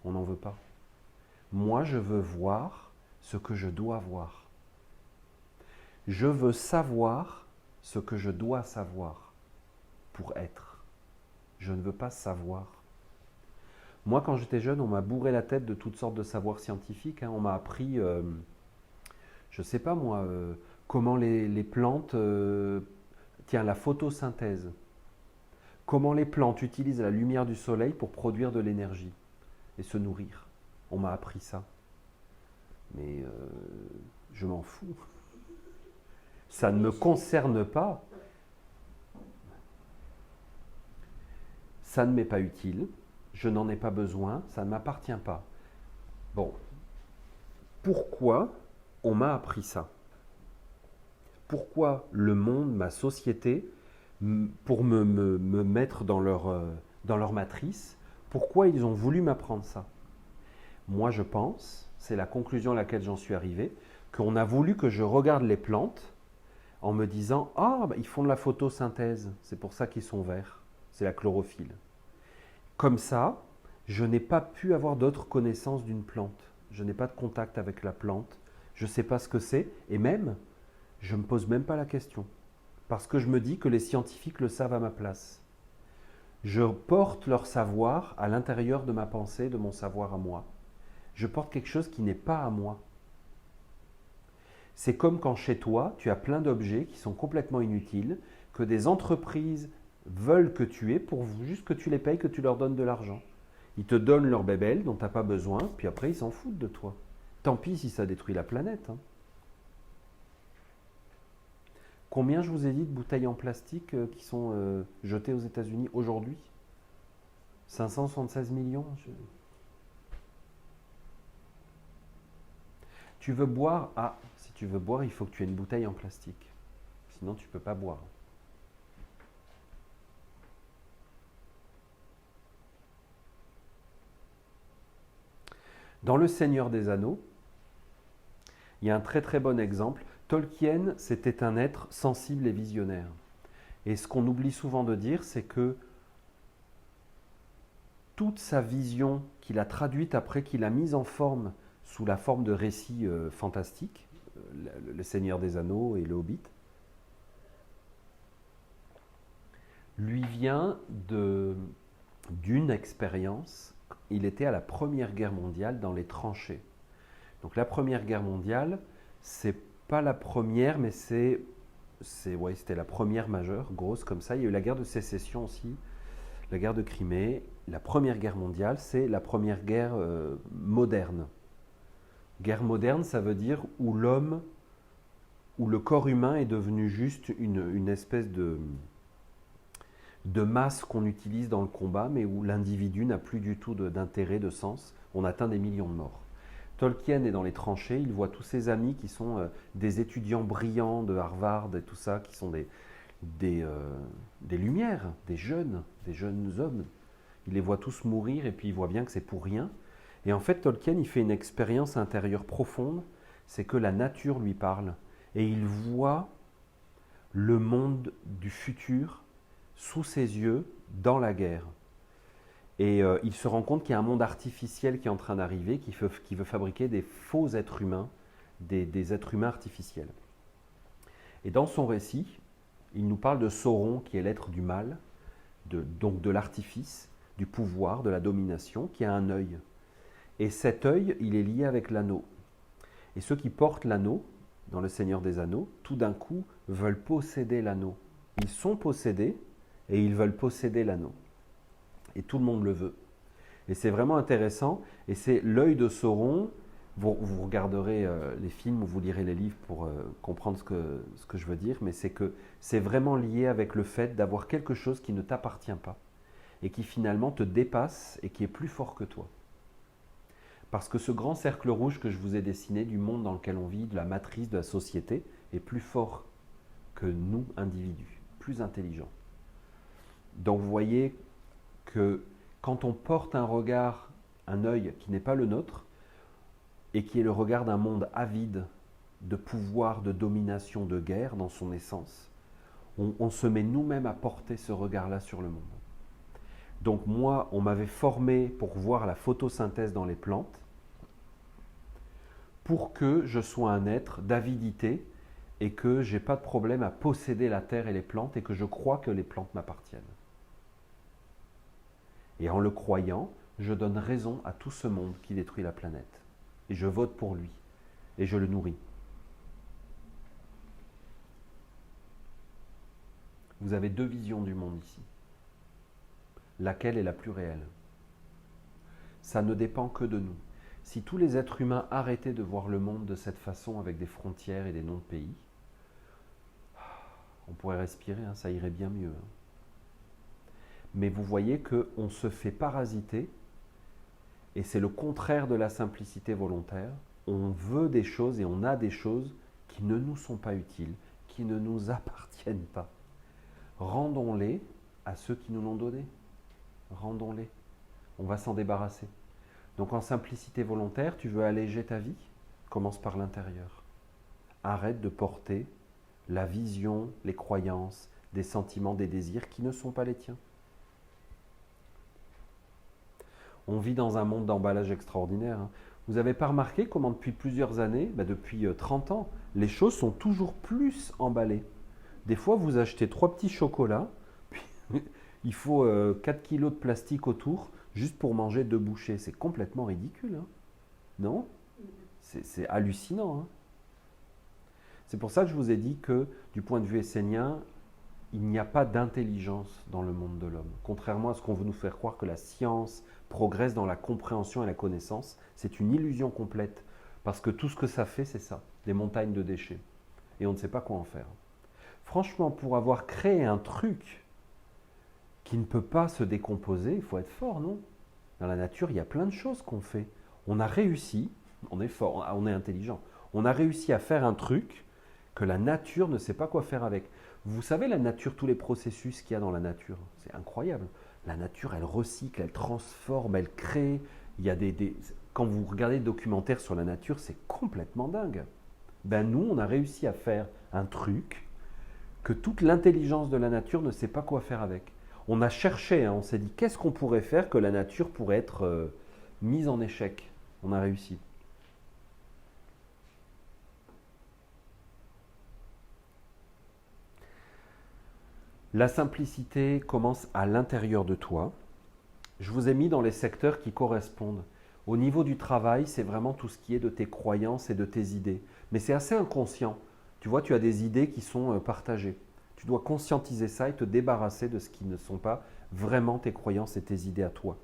On n'en veut pas. Moi, je veux voir ce que je dois voir. Je veux savoir ce que je dois savoir pour être. Je ne veux pas savoir. Moi, quand j'étais jeune, on m'a bourré la tête de toutes sortes de savoirs scientifiques. On m'a appris, je ne sais pas moi, comment les plantes, tiens, la photosynthèse. Comment les plantes utilisent la lumière du soleil pour produire de l'énergie et se nourrir. On m'a appris ça. Mais je m'en fous. Ça ne me concerne pas. Ça ne m'est pas utile. Je n'en ai pas besoin. Ça ne m'appartient pas. Bon. Pourquoi on m'a appris ça? Pourquoi le monde, ma société, pour me mettre dans leur matrice, pourquoi ils ont voulu m'apprendre ça? Moi, je pense, c'est la conclusion à laquelle j'en suis arrivé, qu'on a voulu que je regarde les plantes en me disant « Ah, bah, ils font de la photosynthèse, c'est pour ça qu'ils sont verts, c'est la chlorophylle. » Comme ça, je n'ai pas pu avoir d'autres connaissances d'une plante. Je n'ai pas de contact avec la plante, je ne sais pas ce que c'est, et même, je ne me pose même pas la question. Parce que je me dis que les scientifiques le savent à ma place. Je porte leur savoir à l'intérieur de ma pensée, de mon savoir à moi. Je porte quelque chose qui n'est pas à moi. C'est comme quand chez toi, tu as plein d'objets qui sont complètement inutiles, que des entreprises veulent que tu aies pour juste que tu les payes, que tu leur donnes de l'argent. Ils te donnent leur bébelle dont tu n'as pas besoin, puis après ils s'en foutent de toi. Tant pis si ça détruit la planète. Combien, je vous ai dit, de bouteilles en plastique qui sont jetées aux États-Unis aujourd'hui? 576 millions. Tu veux boire? Ah, si tu veux boire, il faut que tu aies une bouteille en plastique. Sinon, tu ne peux pas boire. Dans Le Seigneur des Anneaux, il y a un très très bon exemple. Tolkien, c'était un être sensible et visionnaire. Et ce qu'on oublie souvent de dire, c'est que toute sa vision qu'il a traduite après, qu'il a mise en forme sous la forme de récits fantastiques, Le Seigneur des Anneaux et Le Hobbit, lui vient d'une expérience. Il était à la Première Guerre mondiale dans les tranchées. Donc la Première Guerre mondiale, c'est pas la première, mais c'était la première majeure, grosse comme ça. Il y a eu la guerre de sécession aussi, la guerre de Crimée. La Première Guerre mondiale, c'est la première guerre moderne. Guerre moderne, ça veut dire où le corps humain est devenu juste une espèce de masse qu'on utilise dans le combat, mais où l'individu n'a plus du tout d'intérêt, de sens. On atteint des millions de morts. Tolkien est dans les tranchées, il voit tous ses amis qui sont des étudiants brillants de Harvard et tout ça, qui sont des lumières, des jeunes hommes. Il les voit tous mourir et puis il voit bien que c'est pour rien. Et en fait, Tolkien, il fait une expérience intérieure profonde, c'est que la nature lui parle. et il voit le monde du futur sous ses yeux dans la guerre. Et il se rend compte qu'il y a un monde artificiel qui est en train d'arriver, qui veut fabriquer des faux êtres humains, des êtres humains artificiels. Et dans son récit, il nous parle de Sauron, qui est l'être du mal, donc de l'artifice, du pouvoir, de la domination, qui a un œil. Et cet œil, il est lié avec l'anneau. Et ceux qui portent l'anneau, dans le Seigneur des Anneaux, tout d'un coup veulent posséder l'anneau. Ils sont possédés et ils veulent posséder l'anneau. Et tout le monde le veut. Et c'est vraiment intéressant. Et c'est l'œil de Sauron. Vous regarderez les films ou vous lirez les livres pour comprendre ce que je veux dire. Mais c'est que c'est vraiment lié avec le fait d'avoir quelque chose qui ne t'appartient pas. Et qui finalement te dépasse et qui est plus fort que toi. Parce que ce grand cercle rouge que je vous ai dessiné du monde dans lequel on vit, de la matrice, de la société, est plus fort que nous, individus, plus intelligent. Donc vous voyez que quand on porte un regard, un œil qui n'est pas le nôtre, et qui est le regard d'un monde avide de pouvoir, de domination, de guerre dans son essence, on se met nous-mêmes à porter ce regard-là sur le monde. Donc moi, on m'avait formé pour voir la photosynthèse dans les plantes, pour que je sois un être d'avidité et que je n'ai pas de problème à posséder la terre et les plantes et que je crois que les plantes m'appartiennent. Et en le croyant, je donne raison à tout ce monde qui détruit la planète. Et je vote pour lui. Et je le nourris. Vous avez deux visions du monde ici. Laquelle est la plus réelle? Ça ne dépend que de nous. Si tous les êtres humains arrêtaient de voir le monde de cette façon avec des frontières et des noms de pays, on pourrait respirer, hein, ça irait bien mieux. Mais vous voyez qu'on se fait parasiter, et c'est le contraire de la simplicité volontaire. On veut des choses et on a des choses qui ne nous sont pas utiles, qui ne nous appartiennent pas. Rendons-les à ceux qui nous l'ont donné. Rendons-les. On va s'en débarrasser. Donc en simplicité volontaire, tu veux alléger ta vie? Commence par l'intérieur. Arrête de porter la vision, les croyances, des sentiments, des désirs qui ne sont pas les tiens. On vit dans un monde d'emballage extraordinaire. Vous n'avez pas remarqué comment depuis plusieurs années, depuis 30 ans, les choses sont toujours plus emballées. Des fois, vous achetez 3 petits chocolats, puis il faut 4 kilos de plastique autour, juste pour manger 2 bouchées. C'est complètement ridicule, hein? Non? C'est hallucinant, hein? C'est pour ça que je vous ai dit que, du point de vue essénien, il n'y a pas d'intelligence dans le monde de l'homme. Contrairement à ce qu'on veut nous faire croire que la science progresse dans la compréhension et la connaissance, c'est une illusion complète. Parce que tout ce que ça fait, c'est ça, des montagnes de déchets. Et on ne sait pas quoi en faire. Franchement, pour avoir créé un truc qui ne peut pas se décomposer, il faut être fort, non? Dans la nature, il y a plein de choses qu'on fait. On a réussi, on est fort, on est intelligent, on a réussi à faire un truc que la nature ne sait pas quoi faire avec. Vous savez, la nature, tous les processus qu'il y a dans la nature, c'est incroyable. La nature, elle recycle, elle transforme, elle crée. Il y a Quand vous regardez des documentaires sur la nature, c'est complètement dingue. Ben nous, on a réussi à faire un truc que toute l'intelligence de la nature ne sait pas quoi faire avec. On a cherché, hein, on s'est dit, qu'est-ce qu'on pourrait faire que la nature pourrait être mise en échec? On a réussi. La simplicité commence à l'intérieur de toi. Je vous ai mis dans les secteurs qui correspondent. Au niveau du travail, c'est vraiment tout ce qui est de tes croyances et de tes idées. Mais c'est assez inconscient. Tu vois, tu as des idées qui sont partagées. Tu dois conscientiser ça et te débarrasser de ce qui ne sont pas vraiment tes croyances et tes idées à toi.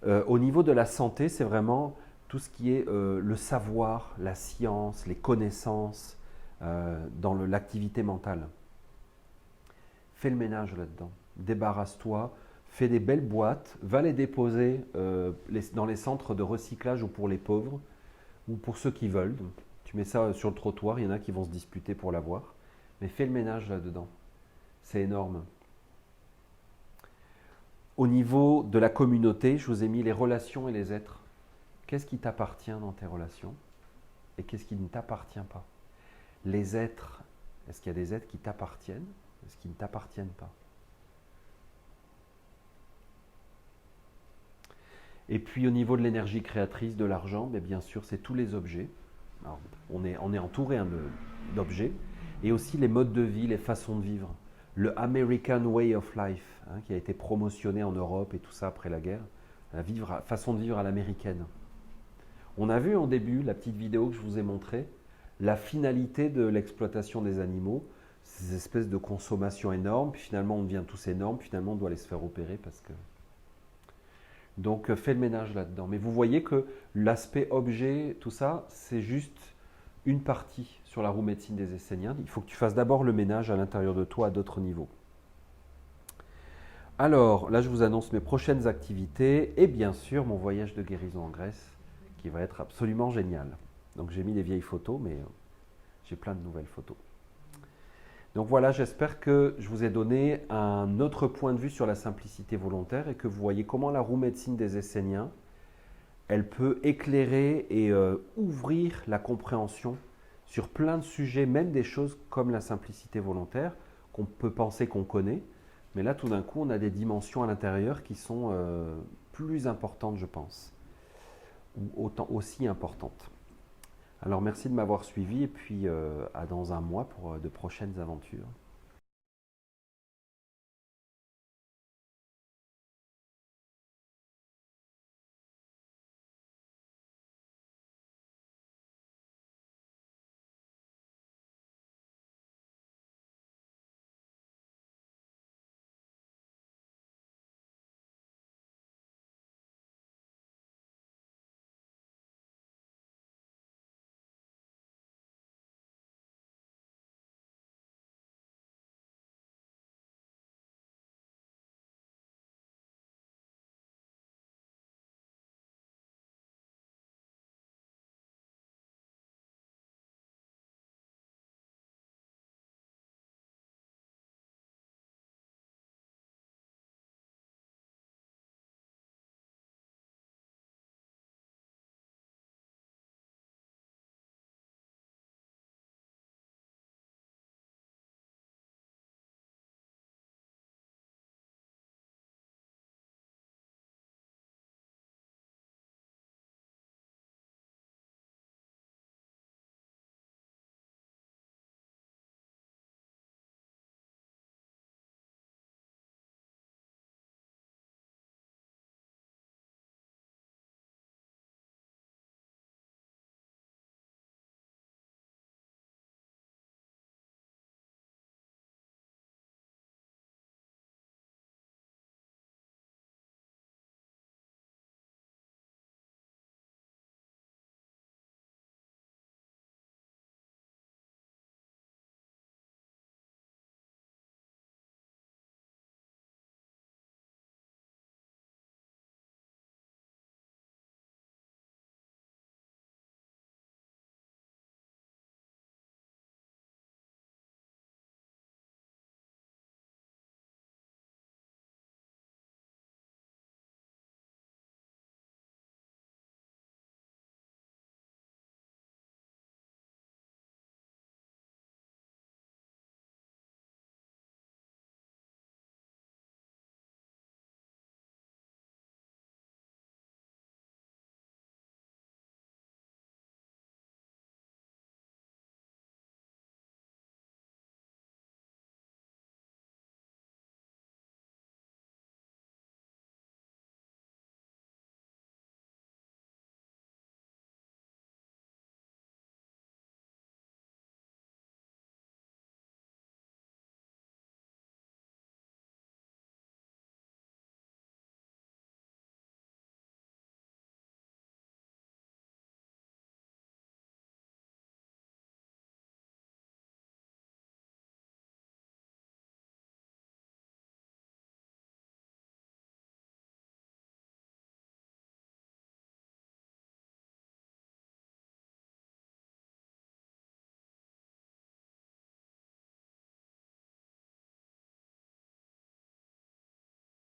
Au niveau de la santé, c'est vraiment tout ce qui est le savoir, la science, les connaissances dans l'activité mentale. Fais le ménage là-dedans, débarrasse-toi, fais des belles boîtes, va les déposer dans les centres de recyclage ou pour les pauvres ou pour ceux qui veulent. Donc, tu mets ça sur le trottoir, il y en a qui vont se disputer pour l'avoir, mais fais le ménage là-dedans. C'est énorme. Au niveau de la communauté, je vous ai mis les relations et les êtres. Qu'est-ce qui t'appartient dans tes relations et qu'est-ce qui ne t'appartient pas? Les êtres, est-ce qu'il y a des êtres qui t'appartiennent? Est-ce qu'ils ne t'appartiennent pas? Et puis au niveau de l'énergie créatrice, de l'argent, bien sûr, c'est tous les objets. Alors, on est entouré d'objets. Et aussi les modes de vie, les façons de vivre. Le American Way of Life, qui a été promotionné en Europe et tout ça après la guerre. Façon de vivre à l'américaine. On a vu en début, la petite vidéo que je vous ai montrée, la finalité de l'exploitation des animaux, ces espèces de consommation énorme, puis finalement on devient tous énormes, puis finalement on doit les se faire opérer parce que... Donc fais le ménage là-dedans. Mais vous voyez que l'aspect objet, tout ça, c'est juste une partie sur la roue médecine des Esséniens. Il faut que tu fasses d'abord le ménage à l'intérieur de toi à d'autres niveaux. Alors, là, je vous annonce mes prochaines activités et bien sûr mon voyage de guérison en Grèce qui va être absolument génial. Donc, j'ai mis des vieilles photos, mais j'ai plein de nouvelles photos. Donc voilà, j'espère que je vous ai donné un autre point de vue sur la simplicité volontaire et que vous voyez comment la roue médecine des Esséniens, elle peut éclairer et ouvrir la compréhension sur plein de sujets, même des choses comme la simplicité volontaire, qu'on peut penser qu'on connaît. Mais là, tout d'un coup, on a des dimensions à l'intérieur qui sont plus importantes, je pense, ou autant aussi importantes. Alors, merci de m'avoir suivi et puis à dans un mois pour de prochaines aventures.